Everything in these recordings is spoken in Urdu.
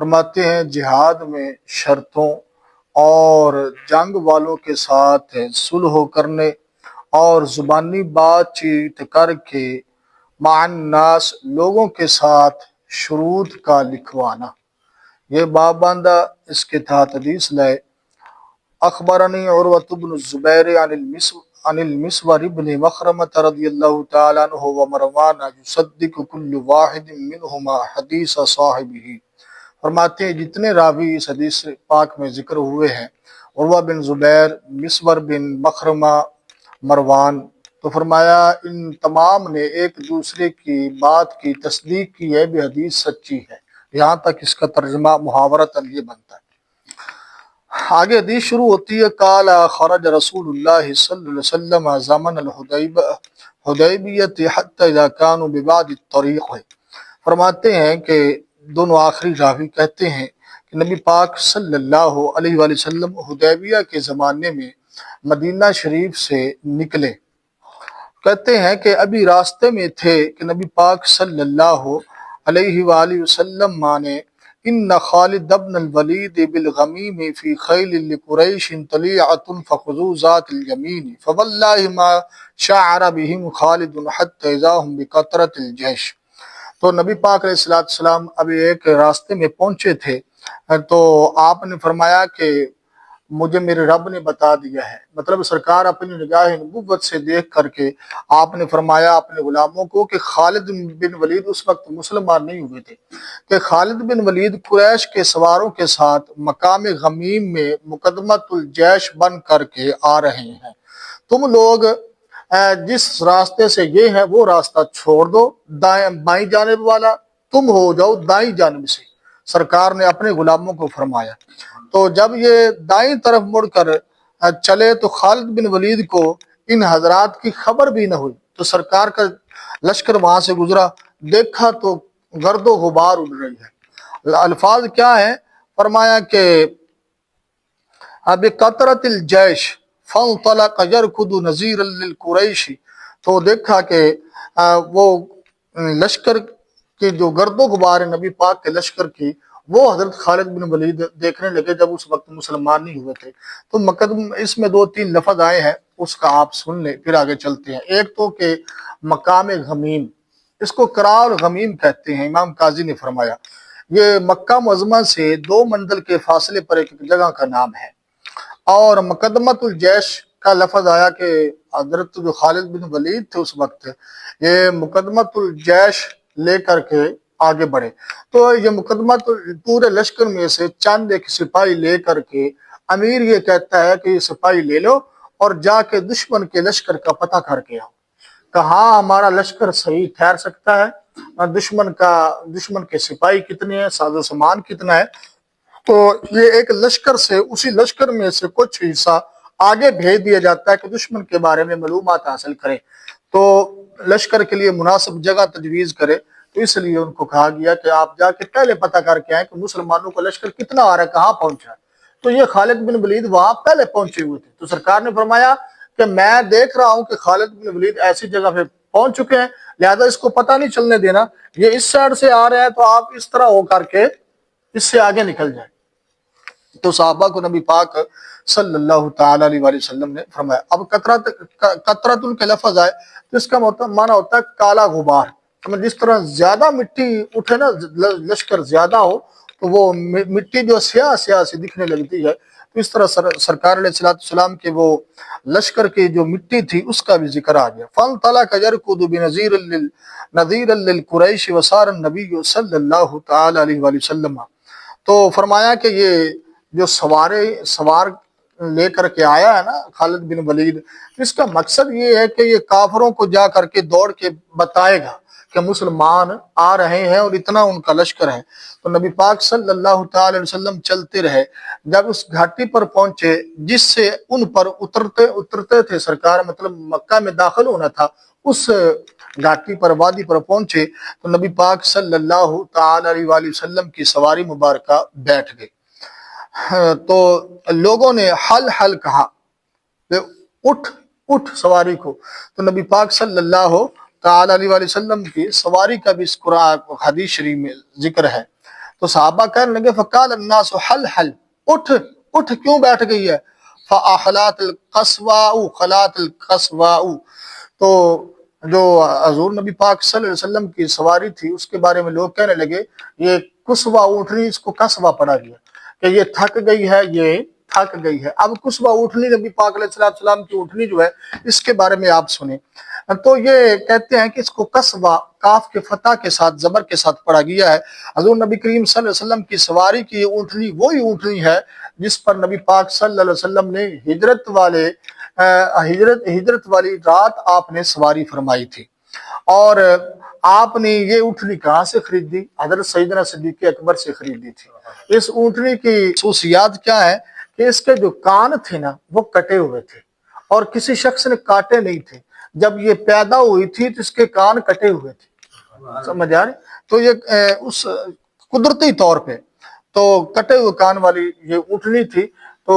فرماتے ہیں جہاد میں شرطوں اور جنگ والوں کے ساتھ صلح کرنے اور زبانی بات چیت کر کے مع الناس لوگوں کے ساتھ شروط کا لکھوانا۔ یہ باب باندھا، اس کے تحت حدیث لائے اخبرنی عروۃ بن الزبیر عن المسور بن مخرمۃ رضی اللہ تعالی عنہ ومروان یصدق کل واحد منہما حدیث صاحبہ۔ فرماتے ہیں جتنے راوی اس حدیث پاک میں ذکر ہوئے ہیں، عروہ بن زبیر، مسور بن مخرمہ، مروان، تو فرمایا ان تمام نے ایک دوسرے کی بات کی تصدیق کی ہے بھی حدیث سچی ہے۔ یہاں تک اس کا ترجمہ محاورتاً یہ بنتا ہے۔ آگے حدیث شروع ہوتی ہے، قال خرج رسول اللہ صلی اللہ علیہ وسلم زمن الحدیبیۃ حتی اذا كانوا ببعض الطریق۔ فرماتے ہیں کہ دونوں آخری راوی کہتے ہیں کہ نبی پاک صلی اللہ علیہ وآلہ وسلم حدیبیہ کے زمانے میں مدینہ شریف سے نکلے۔ کہتے ہیں کہ ابھی راستے میں تھے کہ نبی پاک صلی اللہ علیہ وآلہ وسلم مانے ان خالد بن الولید بالغمیم فی خیل لقریش طلیعۃ فخذوا ذات الیمین فواللہ ما شعر بهم خالد حتی اذا هم بقطرۃ الجیش۔ تو نبی پاک علیہ السلام ابھی ایک راستے میں پہنچے تھے تو آپ نے فرمایا کہ مجھے میرے رب نے بتا دیا ہے، مطلب سرکار اپنی نگاہ نبوت سے دیکھ کر کے آپ نے فرمایا اپنے غلاموں کو کہ خالد بن ولید اس وقت مسلمان نہیں ہوئے تھے، کہ خالد بن ولید قریش کے سواروں کے ساتھ مقام غمیم میں مقدمۃ الجیش بن کر کے آ رہے ہیں، تم لوگ جس راستے سے یہ ہے وہ راستہ چھوڑ دو، بائیں جانب والا تم ہو جاؤ دائیں جانب سے، سرکار نے اپنے غلاموں کو فرمایا۔ تو جب یہ دائیں طرف مڑ کر چلے تو خالد بن ولید کو ان حضرات کی خبر بھی نہ ہوئی، تو سرکار کا لشکر وہاں سے گزرا، دیکھا تو گرد و غبار اڑ رہی ہے۔ الفاظ کیا ہیں؟ فرمایا کہ بقطرۃ الجیش فانطلق یرکض نذیرا للقریش، تو دیکھا کہ وہ لشکر کی جو گرد و غبار ہے نبی پاک کے لشکر کی، وہ حضرت خالد بن ولید دیکھنے لگے جب اس وقت مسلمان نہیں ہوئے تھے۔ تو اس میں 2-3 لفظ آئے ہیں، اس کا آپ سن لیں پھر آگے چلتے ہیں۔ ایک تو کہ مقام غمیم، اس کو قرار غمیم کہتے ہیں، امام قاضی نے فرمایا یہ مکہ معظمہ سے 2 منزل کے فاصلے پر ایک جگہ کا نام ہے۔ اور مقدمۃ الجیش کا لفظ آیا کہ حضرت جو خالد بن ولید تھے اس وقت یہ مقدمۃ الجیش لے کر کے آگے بڑھے، تو یہ مقدمۃ پورے لشکر میں سے چند ایک سپاہی لے کر کے امیر یہ کہتا ہے کہ یہ سپاہی لے لو اور جا کے دشمن کے لشکر کا پتہ کر کے آؤ، کہاں ہمارا لشکر صحیح ٹھہر سکتا ہے، دشمن کے سپاہی کتنے ہیں، ساز و سامان کتنا ہے۔ تو یہ ایک لشکر سے اسی لشکر میں سے کچھ حصہ آگے بھیج دیا جاتا ہے کہ دشمن کے بارے میں معلومات حاصل کرے، تو لشکر کے لیے مناسب جگہ تجویز کرے، تو اس لیے ان کو کہا گیا کہ آپ جا کے پہلے پتہ کر کے آئیں کہ مسلمانوں کا لشکر کتنا آ رہا ہے، کہاں پہنچا ہے۔ تو یہ خالد بن ولید وہاں پہلے پہنچے ہوئے تھے، تو سرکار نے فرمایا کہ میں دیکھ رہا ہوں کہ خالد بن ولید ایسی جگہ پہ پہنچ چکے ہیں، لہذا اس کو پتہ نہیں چلنے دینا، یہ اس سائڈ سے آ رہے ہیں تو آپ اس طرح ہو کر کے اس سے آگے نکل جائیں۔ تو صحابہ کو نبی پاک صلی اللہ تعالی علیہ وآلہ وسلم نے فرمایا۔ اب قطرۃ کے لفظ آئے تو اس کا معنی ہوتا ہے کالا غبار، جس طرح زیادہ مٹی اٹھے نا، لشکر زیادہ ہو تو وہ مٹی جو سیاہ سیاہ سی دکھنے لگتی ہے، تو اس طرح سرکار علیہ السلام کے وہ لشکر کی جو مٹی تھی اس کا بھی ذکر آ گیا۔ فانطلق یرکض نذیرا للقریش وصار النبی صلی اللہ تعالی علیہ وآلہ وسلم۔ تو فرمایا کہ یہ جو سوار لے کر کے آیا ہے نا خالد بن ولید، اس کا مقصد یہ ہے کہ یہ کافروں کو جا کر کے دوڑ کے بتائے گا کہ مسلمان آ رہے ہیں اور اتنا ان کا لشکر ہے۔ تو نبی پاک صلی اللہ تعالی علیہ وسلم چلتے رہے، جب اس گھاٹی پر پہنچے جس سے ان پر اترتے تھے سرکار، مطلب مکہ میں داخل ہونا تھا، اس گھاٹی پر وادی پر پہنچے تو نبی پاک صلی اللہ تعالی علیہ وآلہ وسلم کی سواری مبارکہ بیٹھ گئی۔ تو لوگوں نے حل حل کہا کہ اٹھ سواری کو، تو نبی پاک صلی اللہ تعالی علیہ وآلہ وسلم کی سواری کا بھی اس قرآن حدیث شریف میں ذکر ہے۔ تو صحابہ کہنے لگے فقال الناس حل حل، اٹھ اٹھ، کیوں بیٹھ گئی ہے؟ فاحلات القصواء خلات القصواء، تو جو حضور نبی پاک صلی اللہ علیہ وسلم کی سواری تھی اس کے بارے میں لوگ کہنے لگے یہ قصوہ اونٹنی، اس کو قصوہ پڑھا گیا کہ یہ تھک گئی ہے، یہ تھک گئی ہے۔ اب قصوہ اونٹنی نبی پاک علیہ السلام کی اونٹنی جو ہے اس کے بارے میں آپ سنیں، تو یہ کہتے ہیں کہ اس کو قصوہ کاف کے فتح کے ساتھ زبر کے ساتھ پڑھا گیا ہے۔ حضور نبی کریم صلی اللہ علیہ وسلم کی سواری کی یہ اونٹنی وہی اونٹنی ہے جس پر نبی پاک صلی اللہ علیہ وسلم نے ہجرت والی رات آپ نے سواری فرمائی تھی۔ اور آپ نے یہ اونٹنی کہاں سے خریدی؟ حضرت سیدنا صدیق اکبر سے خریدی تھی۔ اس اونٹنی کی خصوصیات کیا ہے کہ اس کے جو کان تھے نا وہ کٹے ہوئے تھے، اور کسی شخص نے کاٹے نہیں تھے۔ جب یہ پیدا ہوئی تھی تو اس کے کان کٹے ہوئے تھے، سمجھ آ رہے؟ تو یہ اس قدرتی طور پہ تو کٹے ہوئے کان والی یہ اونٹنی تھی۔ تو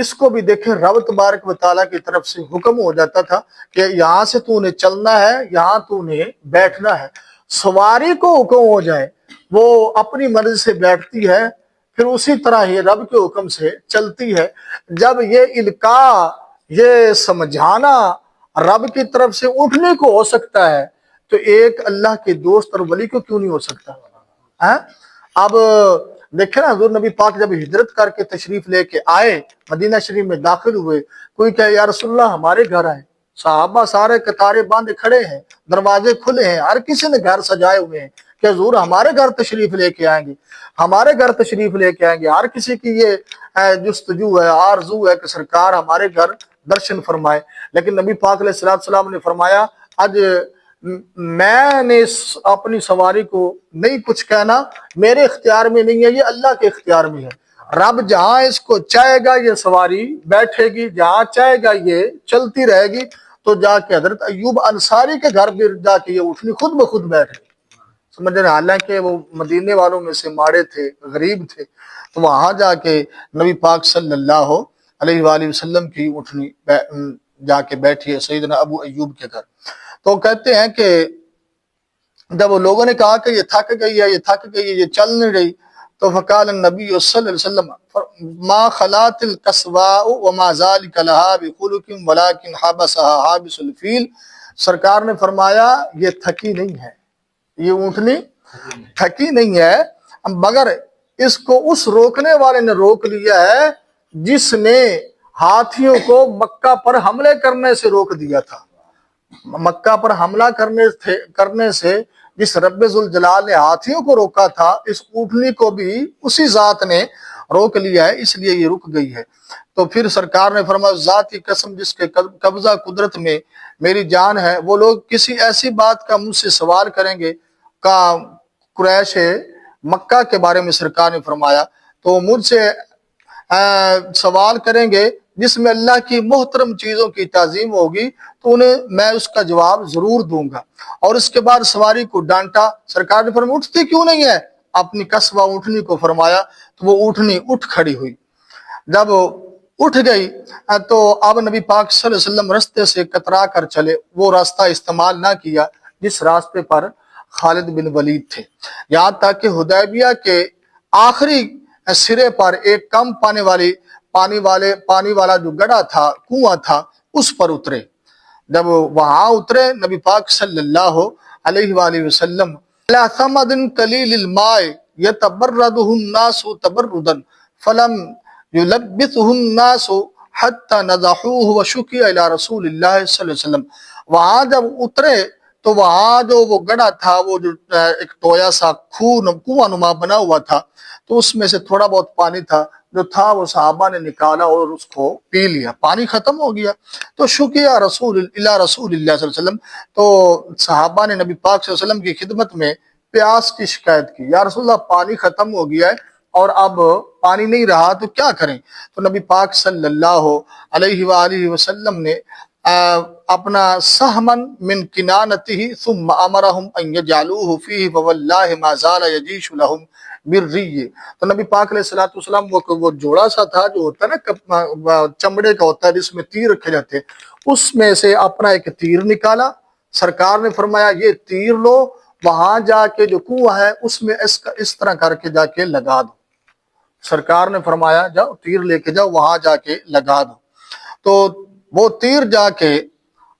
اس کو بھی دیکھیں رب تبارک و تعالیٰ کی طرف سے حکم ہو جاتا تھا کہ یہاں سے تو نے چلنا ہے، یہاں تو نے بیٹھنا ہے۔ سواری کو حکم ہو جائے وہ اپنی مرضی سے بیٹھتی ہے، پھر اسی طرح ہی رب کے حکم سے چلتی ہے۔ جب یہ القاء، یہ سمجھانا رب کی طرف سے اٹھنے کو ہو سکتا ہے تو ایک اللہ کے دوست اور ولی کو کیوں نہیں ہو سکتا؟ اب دیکھیں نا، حضور نبی پاک جب ہجرت کر کے تشریف لے کے آئے، مدینہ شریف میں داخل ہوئے، کوئی کہے یا رسول اللہ ہمارے گھر آئے، صحابہ سارے قطارے باندھے کھڑے ہیں، دروازے کھلے ہیں، ہر کسی نے گھر سجائے ہوئے ہیں کہ حضور ہمارے گھر تشریف لے کے آئیں گے، ہمارے گھر تشریف لے کے آئیں گے۔ ہر کسی کی یہ جستجو ہے، آرزو ہے کہ سرکار ہمارے گھر درشن فرمائے۔ لیکن نبی پاک علیہ السلام نے فرمایا آج میں نے اپنی سواری کو نہیں کچھ کہنا، میرے اختیار میں نہیں ہے، یہ اللہ کے اختیار میں ہے۔ رب جہاں اس کو چاہے گا یہ سواری بیٹھے گی، جہاں چاہے گا یہ چلتی رہے گی۔ تو جا کے حضرت ایوب انصاری کے گھر بھی جا کے یہ اٹھنی خود بخود بیٹھ گئی، سمجھ رہے ہیں؟ حالانکہ وہ مدینے والوں میں سے ماڑے تھے، غریب تھے، تو وہاں جا کے نبی پاک صلی اللہ علیہ وآلہ وسلم کی اٹھنی جا کے بیٹھی ہے سیدنا ابو ایوب کے گھر۔ تو کہتے ہیں کہ جب وہ لوگوں نے کہا کہ یہ تھک گئی ہے، یہ تھک گئی ہے، یہ چل نہیں رہی، تو فقال النبی صلی اللہ علیہ وسلم ما خلات القصواء وما ذلك لها بخلق ولكن حبسها حابس الفیل، سرکار نے فرمایا یہ تھکی نہیں ہے، یہ اونٹنی تھکی نہیں ہے، مگر اس کو اس روکنے والے نے روک لیا ہے جس نے ہاتھیوں کو مکہ پر حملے کرنے سے روک دیا تھا۔ مکہ پر حملہ کرنے سے جس رب ذوالجلال نے ہاتھیوں کو روکا تھا، اس اونٹنی کو بھی اسی ذات نے روک لیا ہے، اس لیے یہ رک گئی ہے۔ تو پھر سرکار نے فرمایا ذات کی قسم جس کے قبضہ قدرت میں میری جان ہے، وہ لوگ کسی ایسی بات کا مجھ سے سوال کریں گے کا قریش مکہ کے بارے میں سرکار نے فرمایا، تو مجھ سے سوال کریں گے جس میں اللہ کی محترم چیزوں کی تعظیم ہوگی، تو انہیں میں اس کا جواب ضرور دوں گا۔ اور اس کے بعد سواری کو ڈانٹا، سرکار نے فرمایا اٹھتی کیوں نہیں ہے؟ اپنی قصبہ اونٹنی کو فرمایا تو وہ اونٹنی اٹھ کھڑی ہوئی۔ جب اٹھ گئی تو اب نبی پاک صلی اللہ علیہ وسلم رستے سے کترا کر چلے، وہ راستہ استعمال نہ کیا جس راستے پر خالد بن ولید تھے، یہاں تک کہ حدیبیہ کے آخری سرے پر ایک کم پانی والا جو گڑھا تھا، کنواں تھا، اس پر اترے۔ جب وہاں اترے نبی پاک صلی اللہ علیہ وآلہ وسلم علی ثمد قلیل الماء یتبرده الناس تبردا فلم یلبثه الناس حتی نضحوه وشکی الی رسول اللہ صلی اللہ علیہ وسلم۔ وہاں جب اترے تو وہاں جو وہ گڑھا تھا، وہ جو ایک ٹویا سا کنواں نما بنا ہوا تھا، تو اس میں سے تھوڑا بہت پانی تھا جو تھا، وہ صحابہ نے نکالا اور اس کو پی لیا، پانی ختم ہو گیا۔ تو شکیہ رسول اللہ صلی اللہ علیہ وسلم، تو صحابہ نے نبی پاک صلی اللہ علیہ وسلم کی خدمت میں پیاس کی شکایت کی، یا رسول اللہ پانی ختم ہو گیا ہے اور اب پانی نہیں رہا تو کیا کریں؟ تو نبی پاک صلی اللہ علیہ وآلہ وسلم نے اپنا سہمن من کنانتہ ثم امرہم ان یجعلوہ فیہ فواللہ ما زال یجیش لہم بالری۔ تو نبی پاک علیہ السلام وہ جوڑا سا تھا جو ہوتا ہے نا چمڑے کا ہوتا ہے جس میں تیر رکھے جاتے ہیں، اس میں سے اپنا ایک تیر نکالا، سرکار نے فرمایا یہ تیر لو، وہاں جا کے جو کنواں ہے اس میں اس طرح کر کے جا کے لگا دو۔ سرکار نے فرمایا جاؤ تیر لے کے جاؤ وہاں جا کے لگا دو۔ تو وہ تیر جا کے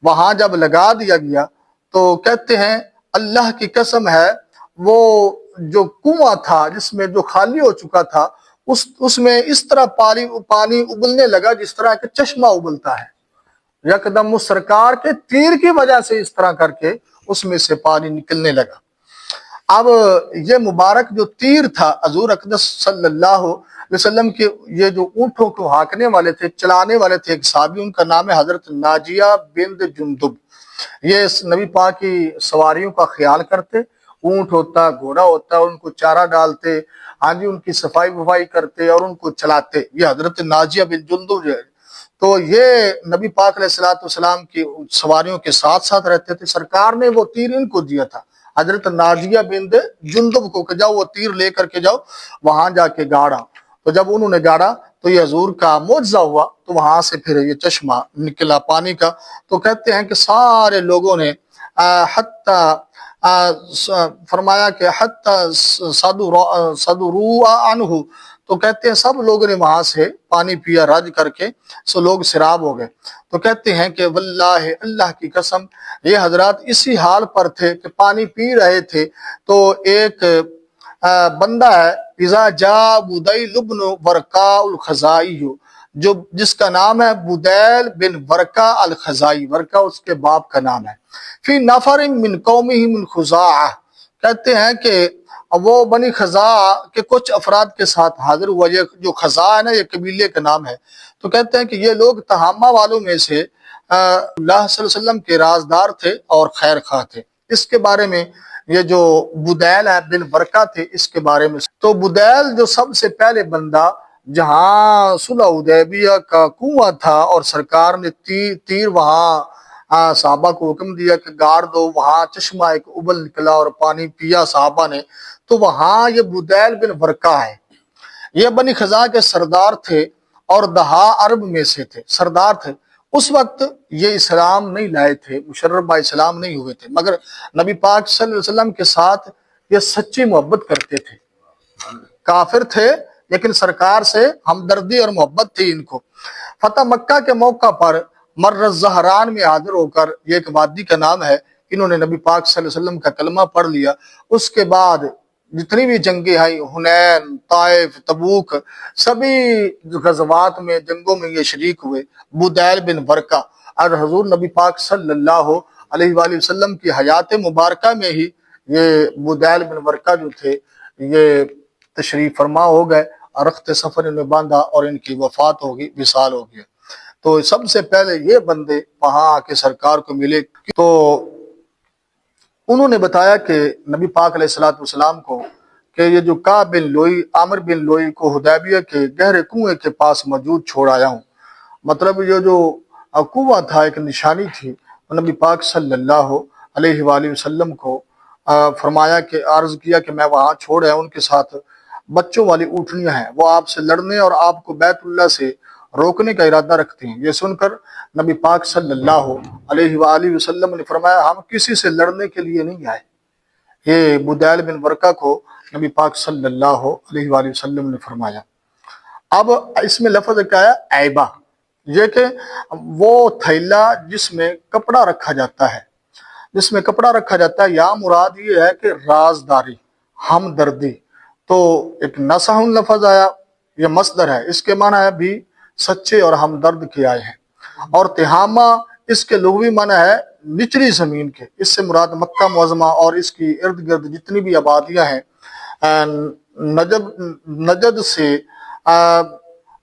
وہاں جب لگا دیا گیا تو کہتے ہیں اللہ کی قسم ہے وہ جو کنواں تھا جس میں جو خالی ہو چکا تھا اس میں اس طرح پانی ابلنے لگا جس طرح کہ چشمہ ابلتا ہے۔ یکدم اس سرکار کے تیر کی وجہ سے اس طرح کر کے اس میں سے پانی نکلنے لگا۔ اب یہ مبارک جو تیر تھا حضور اقدس صلی اللہ علیہ وسلم کے یہ جو اونٹوں کو ہانکنے والے تھے چلانے والے تھے ایک صحابی، ان کا نام ہے حضرت ناجیہ بنت جندب۔ یہ نبی پاک کی سواریوں کا خیال کرتے، اونٹ ہوتا گھوڑا ہوتا ان کو چارہ ڈالتے، ہاں جی ان کی صفائی وفائی کرتے اور ان کو چلاتے۔ یہ حضرت ناجیہ بن جندب جو ہے تو یہ نبی پاک علیہ السلام کی سواریوں کے ساتھ ساتھ رہتے تھے۔ سرکار نے وہ تیر ان کو دیا تھا حضرت ناجیہ بنت جندب کو کہ جاؤ وہ تیر لے کر کے جاؤ وہاں جا کے گاڑا۔ تو جب انہوں نے گاڑا تو یہ حضور کا معجزہ ہوا، تو وہاں سے پھر یہ چشمہ نکلا پانی کا۔ تو کہتے ہیں کہ سارے لوگوں نے فرمایا کہ صدروا عنہ، تو کہتے ہیں سب لوگوں نے وہاں سے پانی پیا رج کر کے، سو لوگ سیراب ہو گئے۔ تو کہتے ہیں کہ واللہ اللہ کی قسم یہ حضرات اسی حال پر تھے کہ پانی پی رہے تھے تو ایک بندہ ہے اذا جاء بدیل بن ورقاء الخزائی، جو جس کا نام ہے بدیل بن ورقاء الخزائی، ورقاء اس کے باپ کا نام ہے، فی نفر من قومہ من خزاعہ، کہتے ہیں کہ وہ بنی خزاعہ کے کچھ افراد کے ساتھ حاضر ہوا۔ یہ جو خزاعہ ہے نا یہ قبیلے کا نام ہے۔ تو کہتے ہیں کہ یہ لوگ تہامہ والوں میں سے اللہ صلی اللہ علیہ وسلم کے رازدار تھے اور خیر خواہ تھے۔ اس کے بارے میں یہ جو بدیل ہے بن ورقہ تھے اس کے بارے میں، تو بدیل جو سب سے پہلے بندہ جہاں صلح حدیبیہ کا کنواں تھا اور سرکار نے تیر وہاں صحابہ کو حکم دیا کہ گاڑ دو، وہاں چشمہ ایک ابل نکلا اور پانی پیا صحابہ نے، تو وہاں یہ بدیل بن ورقہ ہے۔ یہ بنی خزاعہ کے سردار تھے اور دہا عرب میں سے تھے، سردار تھے۔ اس وقت یہ اسلام نہیں لائے تھے، مشرف با اسلام نہیں ہوئے تھے، مگر نبی پاک صلی اللہ علیہ وسلم کے ساتھ یہ سچی محبت کرتے تھے۔ کافر تھے لیکن سرکار سے ہمدردی اور محبت تھی ان کو۔ فتح مکہ کے موقع پر مر الزہران میں حاضر ہو کر، یہ ایک وادی کا نام ہے، انہوں نے نبی پاک صلی اللہ علیہ وسلم کا کلمہ پڑھ لیا۔ اس کے بعد جتنی بھی جنگیں آئی، حنین، طائف، تبوک، سبھی غزوات میں جنگوں میں یہ شریک ہوئے۔ بدیل بن ورقہ اور حضور نبی پاک صلی اللہ علیہ وآلہ وسلم کی حیات مبارکہ میں ہی یہ بدیل بن ورقہ جو تھے یہ تشریف فرما ہو گئے، رخت سفر انہیں باندھا اور ان کی وفات ہوگی، وصال ہو گیا۔ تو سب سے پہلے یہ بندے وہاں آ کے سرکار کو ملے، تو انہوں نے بتایا کہ نبی پاک علیہ السلام کو کہ یہ جو کعب بن لوئی، عامر بن لوئی کو حدیبیہ کے گہرے کنویں کے پاس موجود چھوڑ آیا ہوں۔ مطلب یہ جو کنواں تھا ایک نشانی تھی، نبی پاک صلی اللہ علیہ وآلہ وسلم کو فرمایا کہ عرض کیا کہ میں وہاں چھوڑ آیا، ان کے ساتھ بچوں والی اونٹنیاں ہیں، وہ آپ سے لڑنے اور آپ کو بیت اللہ سے روکنے کا ارادہ رکھتے ہیں۔ یہ سن کر نبی پاک صلی اللہ علیہ وآلہ وسلم نے فرمایا ہم کسی سے لڑنے کے لیے نہیں آئے۔ یہ بدیل بن ورقہ کو نبی پاک صلی اللہ علیہ وآلہ وسلم نے فرمایا۔ اب اس میں لفظ کیا ہے؟ عیبہ، یہ کہ وہ تھیلا جس میں کپڑا رکھا جاتا ہے، جس میں کپڑا رکھا جاتا ہے، یا مراد یہ ہے کہ رازداری، ہمدردی۔ تو ایک نصح لفظ آیا، یہ مصدر ہے، اس کے معنی ہے بھی سچے اور ہمدرد کے آئے ہیں۔ اور تہامہ اس کے لغوی معنی ہے نچلی زمین کے، اس سے مراد مکہ معظمہ اور اس کی ارد گرد جتنی بھی آبادیاں ہیں، نجد سے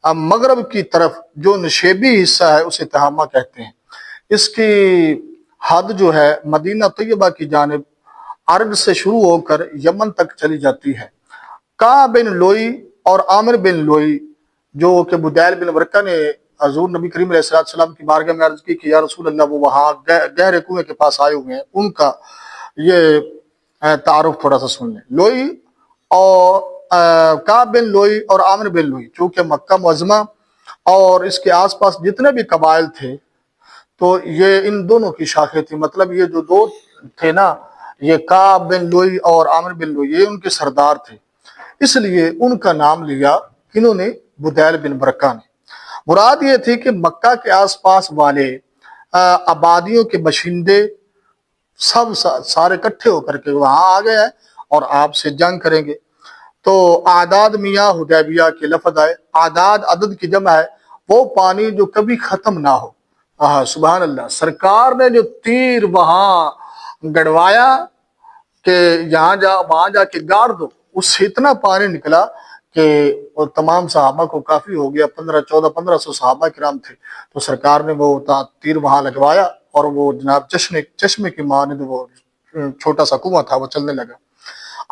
مغرب کی طرف جو نشیبی حصہ ہے اسے تہامہ کہتے ہیں۔ اس کی حد جو ہے مدینہ طیبہ کی جانب عرب سے شروع ہو کر یمن تک چلی جاتی ہے۔ کعب بن لوئی اور عامر بن لوئی جو کہ بدیل بن ورقہ نے حضور نبی کریم علیہ السلام کی بارگاہ میں عرض کی کہ یا رسول اللہ وہ وہاں گہرے کنویں کے پاس آئے ہوئے ہیں، ان کا یہ تعارف تھوڑا سا سن لیں۔ لوئی اور کعب بن لوئی اور عامر بن لوئی چونکہ مکہ معظمہ اور اس کے آس پاس جتنے بھی قبائل تھے تو یہ ان دونوں کی شاخیں تھیں، مطلب یہ جو دو تھے نا یہ کعب بن لوئی اور عامر بن لوئی یہ ان کے سردار تھے، اس لیے ان کا نام لیا انہوں نے بدیل بن برکہ نے۔ مراد یہ تھی کہ مکہ کے آس پاس والے آبادیوں کے باشندے سب سارے اکٹھے ہو کر کے وہاں آ گئے ہیں اور آپ سے جنگ کریں گے۔ تو اعداد میاں حدیبیہ کے لفظ آئے، اعداد عدد کی جمع ہے، وہ پانی جو کبھی ختم نہ ہو۔ سبحان اللہ، سرکار نے جو تیر وہاں گڑوایا کہ وہاں جا کے گاڑ دو، اس سے اتنا پانی نکلا کہ وہ تمام صحابہ کو کافی ہو گیا، 1500 صحابہ کرام تھے، تو سرکار نے وہ تیر وہاں لگوایا اور وہ جناب چشمے کی مانند وہ چھوٹا سا کنواں تھا وہ چلنے لگا۔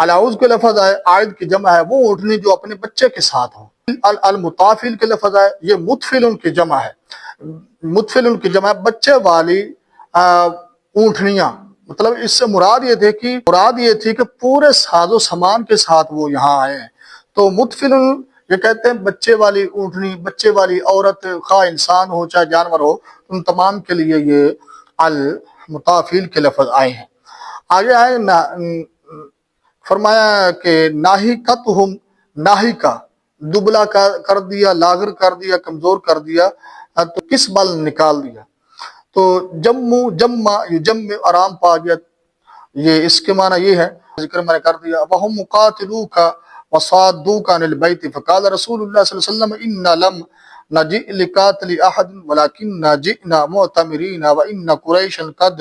الاؤز کے لفظ آئے، عائد کی جمع ہے، وہ اونٹنی جو اپنے بچے کے ساتھ ہو۔ المطافل کے لفظ آئے، یہ متفلن کی جمع ہے، متفلن کی جمع ہے بچے والی اونٹنیاں، مطلب اس سے مراد یہ تھی کہ پورے ساز و سامان کے ساتھ وہ یہاں آئے ہیں۔ تو متفلن یہ کہتے ہیں بچے والی اونٹنی، بچے والی عورت، خواہ انسان ہو چاہے جانور ہو، ان تمام کے لیے یہ المطافل کے لفظ آئے ہیں۔ آگے آئے فرمایا کہ ناہیکتہم، ناہیکا دبلا کر دیا، لاغر کر دیا، کمزور کر دیا، تو کس بل نکال دیا۔ تو جمع آرام پا گیا، یہ اس کے معنی یہ ہے، ذکر میں نے کر دیا۔ وَهُمْ مُقَاتِلُوكَ وَصَادُّوكَ عَنِ الْبَيْتِ فَقَالَ رسول اللہ صلی اللہ علیہ وسلم إِنَّا لَمْ نَجِئْ لِقَاتِلِ أَحَدٍ وَلَكِنَّا جِئْنَا مُعْتَمِرِينَ وَإِنَّ قُرَيْشًا قَدْ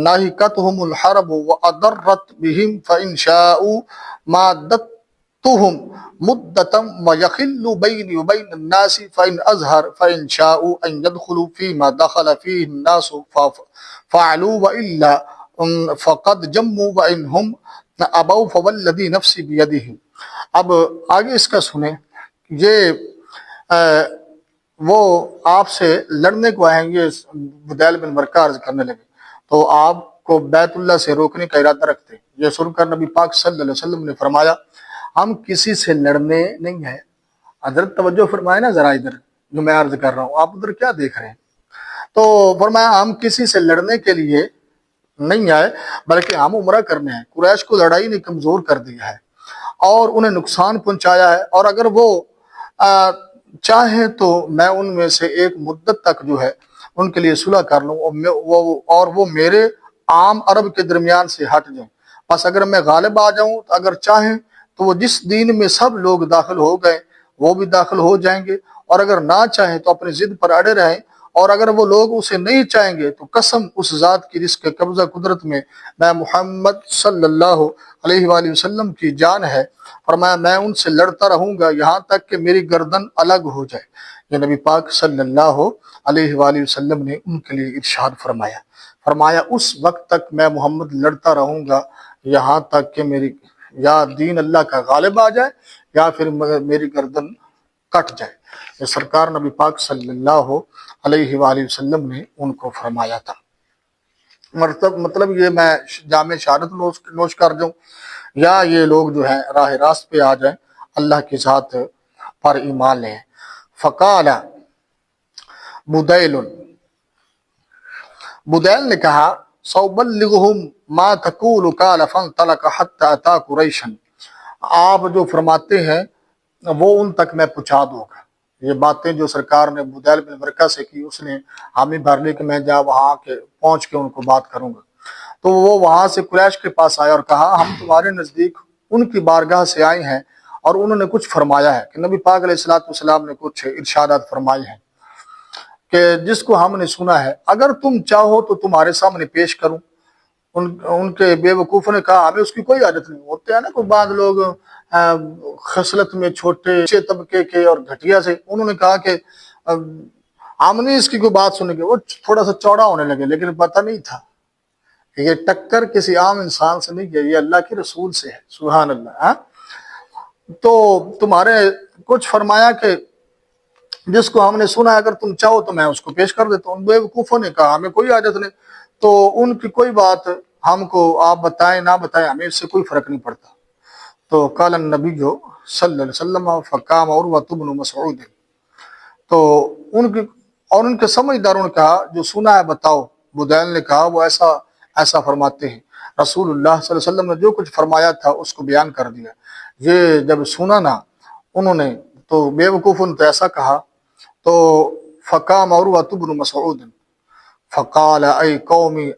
نَاهِكَتْهُمُ الْحَرْبُ وَأَضَرَّتْ بِهِمْ فَإِنْ شَاءُوا مَادَّتْهُمْ مُدَّةً وَيَخِلُّ بَيْنِي وَبَيْنَ النَّاسِ فَإِنْ أَظْهَرْ فَإِنْ شَاءُوا أَنْ يَدْخُلُوا فِيمَا دَخَلَ فِيهِ النَّاسُ فَعَلُوا وَإِلَّا فَقَدْ جَمُّوا وَإِنْهُمْ أَبَوْا فَوَالَّذِي نَفْسِي بِيَدِهِ۔ اب آگے اس کا سنیں، یہ وہ آپ سے لڑنے کو آئیں گے، بدیل بن برکہ عرض کرنے لگے، تو آپ کو بیت اللہ سے روکنے کا ارادہ رکھتے۔ یہ سن کر نبی پاک صلی اللہ علیہ وسلم نے فرمایا ہم کسی سے لڑنے نہیں ہیں۔ حضرت توجہ فرمائے نا ذرا ادھر جو میں عرض کر رہا ہوں، آپ ادھر کیا دیکھ رہے ہیں؟ تو فرمایا ہم کسی سے لڑنے کے لیے نہیں آئے بلکہ ہم عمرہ کرنے ہیں۔ قریش کو لڑائی نے کمزور کر دیا ہے اور انہیں نقصان پہنچایا ہے، اور اگر وہ چاہیں تو میں ان میں سے ایک مدت تک جو ہے ان کے لیے صلح کر لوں اور وہ میرے عام عرب کے درمیان سے ہٹ جائیں۔ بس اگر میں غالب آ جاؤں تو اگر چاہیں تو وہ جس دین میں سب لوگ داخل ہو گئے وہ بھی داخل ہو جائیں گے، اور اگر نہ چاہیں تو اپنی ضد پر اڑے رہیں، اور اگر وہ لوگ اسے نہیں چاہیں گے تو قسم اس ذات کی جس کے قبضہ قدرت میں محمد صلی اللہ علیہ وآلہ وسلم کی جان ہے، فرمایا میں ان سے لڑتا رہوں گا یہاں تک کہ میری گردن الگ ہو جائے۔ یہ نبی پاک صلی اللہ علیہ وآلہ وسلم نے ان کے لیے ارشاد فرمایا اس وقت تک میں محمد لڑتا رہوں گا یہاں تک کہ میری یا دین اللہ کا غالب آ جائے یا پھر میری گردن کٹ جائے۔ یہ سرکار نبی پاک صلی اللہ علیہ وآلہ وسلم نے ان کو فرمایا تھا۔ مطلب یہ میں جامع شہادت نوش کر جاؤں یا یہ لوگ جو ہیں راہ راست پہ آ جائیں، اللہ کی ذات پر ایمان لیں۔ فقال بدیل نے کہا سأبلغهم ما تقول قال فانطلق حتى أتى قريشا، آپ جو فرماتے ہیں وہ ان تک میں پہنچا دوں گا۔ یہ باتیں جو سرکار نے بدیل بن برکہ سے کی، اس نے حامی بھر لی کہ میں وہاں کے پہنچ کے ان کو بات کروں گا۔ تو وہ وہاں سے قریش کے پاس آیا اور کہا ہم تمہارے نزدیک ان کی بارگاہ سے آئے ہیں اور انہوں نے کچھ فرمایا ہے کہ نبی پاک علیہ السلام نے کچھ ارشادات فرمائے ہیں کہ جس کو ہم نے سنا ہے، اگر تم چاہو تو تمہارے سامنے پیش کروں۔ ان کے بے وقوفوں نے کہا ہمیں اس کی کوئی عادت نہیں۔ ہوتے ہیں نا کوئی بعض لوگ خصلت میں چھوٹے طبقے کے اور گھٹیا سے، انہوں نے کہا کہ ہم نہیں اس کی کوئی بات سنیں گے۔ وہ تھوڑا سا چوڑا ہونے لگے، لیکن پتہ نہیں تھا یہ ٹکر کسی عام انسان سے نہیں ہے، یہ اللہ کے رسول سے ہے۔ سبحان اللہ۔ تو تمہارے کچھ فرمایا کہ جس کو ہم نے سنا ہے اگر تم چاہو تو میں اس کو پیش کر دیتا ہوں۔ ان بے وقوفوں نے کہا ہمیں کوئی عادت نہیں، تو ان کی کوئی بات ہم کو آپ بتائیں نہ بتائیں ہمیں اس سے کوئی فرق نہیں پڑتا۔ تو قال النبی صلی اللہ علیہ وسلم فقام عروۃ بن مسعود، تو ان کے سمجھداروں نے کہا جو سنا ہے بتاؤ۔ بدیل نے کہا وہ ایسا فرماتے ہیں رسول اللہ صلی اللہ علیہ وسلم نے جو کچھ فرمایا تھا اس کو بیان کر دیا۔ یہ جب سنا نا انہوں نے تو بے وقوفوں نے تو ایسا کہا، تو فقام عروۃ بن مسعود فقال اے قومی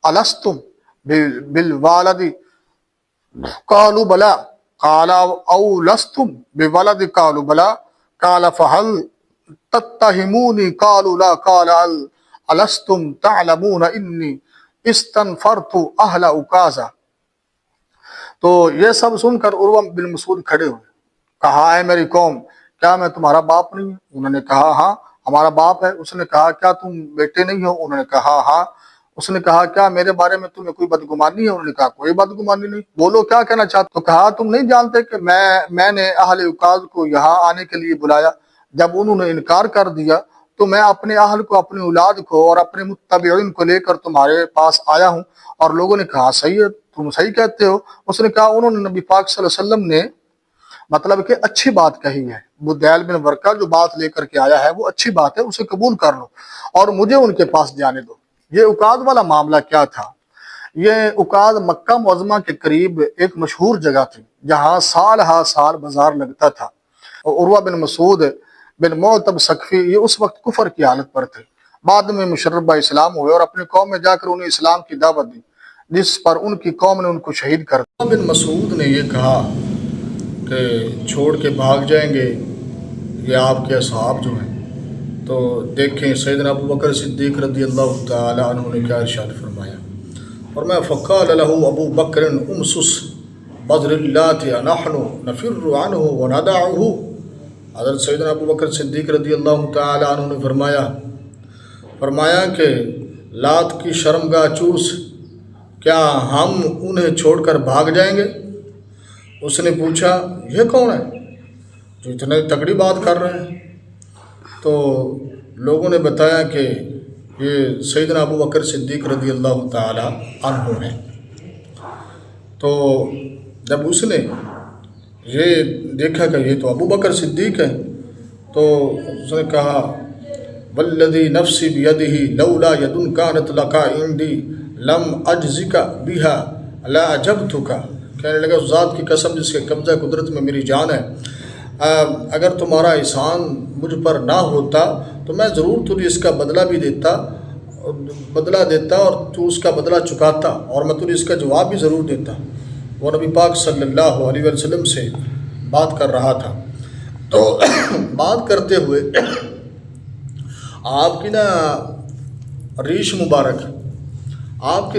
الستم بالوالد قالوا بلا قال او لستم بولد قالوا بلا قال فهل تتهموني قالوا لا قال الستم تعلمون انی استنفرت اہل عکاظہ۔ تو یہ سب سن کر عروہ بن مسعود کھڑے ہوئے، کہا اے میری قوم کیا میں تمہارا باپ نہیں ہوں؟ انہوں نے کہا ہاں ہمارا باپ ہے۔ اس نے کہا کیا تم بیٹے نہیں ہو؟ انہوں نے کہا ہاں۔ اس نے کہا کیا میرے بارے میں تمہیں کوئی بدگمانی ہے؟ انہوں نے کہا کوئی بدگمانی نہیں، بولو کیا کہنا چاہتے؟ تو کہا تم نہیں جانتے کہ میں نے اہل عکاظ کو یہاں آنے کے لیے بلایا، جب انہوں نے انکار کر دیا تو میں اپنے اہل کو، اپنی اولاد کو اور اپنے متبعین کو لے کر تمہارے پاس آیا ہوں۔ اور لوگوں نے کہا صحیح ہے، تم صحیح کہتے ہو۔ اس نے کہا انہوں نے نبی پاک صلی اللہ علیہ وسلم نے مطلب کہ اچھی بات کہی ہے، بدیل بن ورقہ جو بات لے کر کے آیا ہے وہ اچھی بات ہے، اسے قبول کر لو اور مجھے ان کے پاس جانے دو۔ یہ عکاظ والا معاملہ کیا تھا؟ یہ عکاظ مکہ معظمہ کے قریب ایک مشہور جگہ تھی جہاں سال ہا سال بازار لگتا تھا۔ اور عروہ بن مسعود بن معتب ثقفی یہ اس وقت کفر کی حالت پر تھے، بعد میں مشربہ اسلام ہوئے اور اپنے قوم میں جا کر انہیں اسلام کی دعوت دی، جس پر ان کی قوم نے ان کو شہید کر دیا۔ عروہ بن مسعود نے یہ کہا کہ چھوڑ کے بھاگ جائیں گے یہ آپ کے اصحاب جو ہیں، تو دیکھیں سیدنا ابو بکر صدیق رضی اللہ تعالی عنہ نے کیا ارشاد فرمایا، اور میں فقال له ابو بکر امسس بذر اللات نحن نفر عنه وندعه۔ حضرت سیدنا ابو بکر صدیق رضی اللہ تعالی عنہ نے فرمایا کہ لات کی شرمگاہ چوس، کیا ہم انہیں چھوڑ کر بھاگ جائیں گے؟ اس نے پوچھا یہ کون ہے جو اتنے تگڑی بات کر رہے ہیں؟ تو لوگوں نے بتایا کہ یہ سیدنا ابو بکر صدیق رضی اللہ تعالی عنہ ہیں۔ تو جب اس نے یہ دیکھا کہ یہ تو ابو بکر صدیق ہیں، تو اس نے کہا والذی نفسی بیدہ لولا ید کانت لک عندی لم اجزک بها لا اجبتک۔ کہنے لگا اس ذات کی قسم جس کے قبضہ قدرت میں میری جان ہے، اگر تمہارا احسان مجھ پر نہ ہوتا تو میں ضرور تجھے اس کا بدلہ دیتا اور تو اس کا بدلہ چکاتا، اور میں تجھے اس کا جواب بھی ضرور دیتا۔ وہ نبی پاک صلی اللہ علیہ وسلم سے بات کر رہا تھا، تو بات کرتے ہوئے آپ کی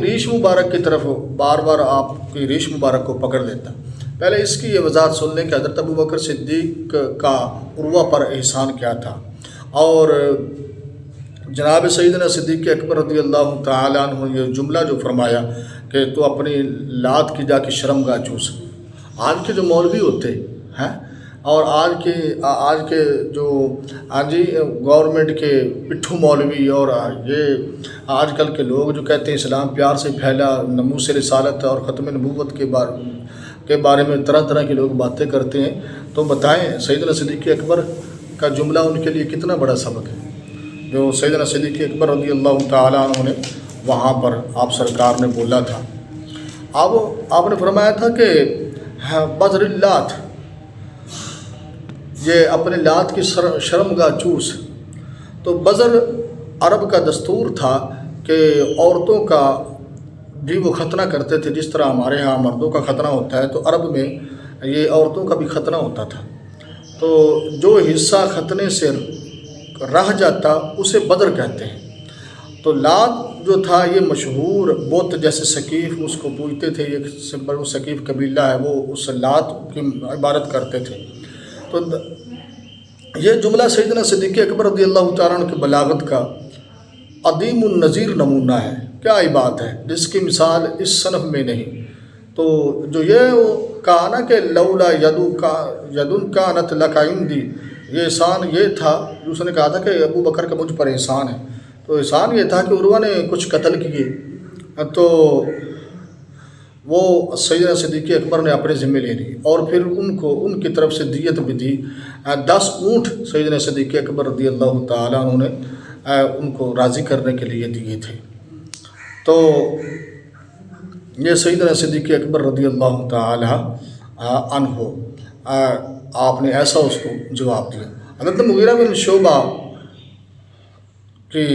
ریش مبارک کی طرف بار بار آپ کی ریش مبارک کو پکڑ لیتا۔ پہلے اس کی یہ وضاحت سن لیں کہ حضرت ابو بکر صدیق کا عروہ پر احسان کیا تھا، اور جناب سیدنا صدیق اکبر رضی اللہ تعالیٰ عنہ یہ جملہ جو فرمایا کہ تو اپنی لات کی جا کے شرمگاہ چوس۔ آج کے جو مولوی ہوتے ہیں اور آج کے جو گورنمنٹ کے پٹھو مولوی اور یہ آج کل کے لوگ جو کہتے ہیں اسلام پیار سے پھیلا، ناموس رسالت اور ختم نبوت کے بارے میں طرح طرح کے لوگ باتیں کرتے ہیں، تو بتائیں سیدنا صدیق اکبر کا جملہ ان کے لیے کتنا بڑا سبق ہے جو سیدنا صدیق اکبر رضی اللہ تعالیٰ عنہ نے وہاں پر آپ سرکار نے بولا تھا۔ آپ نے فرمایا تھا کہ بذر اللات، یہ اپنے لات کی شرمگاہ چوس۔ تو بذر عرب کا دستور تھا کہ عورتوں کا بھی وہ ختنہ کرتے تھے، جس طرح ہمارے ہاں مردوں کا ختنہ ہوتا ہے تو عرب میں یہ عورتوں کا بھی ختنہ ہوتا تھا۔ تو جو حصہ ختنے سے رہ جاتا اسے بدر کہتے ہیں۔ تو لات جو تھا یہ مشہور بت جیسے ثقیف اس کو پوجتے تھے، یہ ثقیف قبیلہ ہے وہ اس لات کی عبادت کرتے تھے۔ تو یہ جملہ سیدنا صدیق اکبر رضی اللہ تعالیٰ عنہ کی بلاغت کا عدیم النظیر نمونہ ہے۔ کیا ہی بات ہے جس کی مثال اس صنف میں نہیں۔ تو جو یہ کہا نا کہ لولا یدن کانت لک عندی، یہ احسان یہ تھا جو اس نے کہا تھا کہ ابو بکر کا مجھ پر احسان ہے، تو احسان یہ تھا کہ عروہ نے کچھ قتل کیے تو وہ سیدنا صدیق اکبر نے اپنے ذمہ لے لی، اور پھر ان کی طرف سے دیت بھی دی۔ 10 اونٹ سیدنا صدیق اکبر رضی اللہ تعالیٰ عنہ نے ان کو راضی کرنے کے لیے دیے تھے۔ تو یہ سیدنا صدیق اکبر رضی اللہ تعالی عنہ آپ نے ایسا اس کو جواب دیا۔ حضرت مغیرہ بن شعبہ کی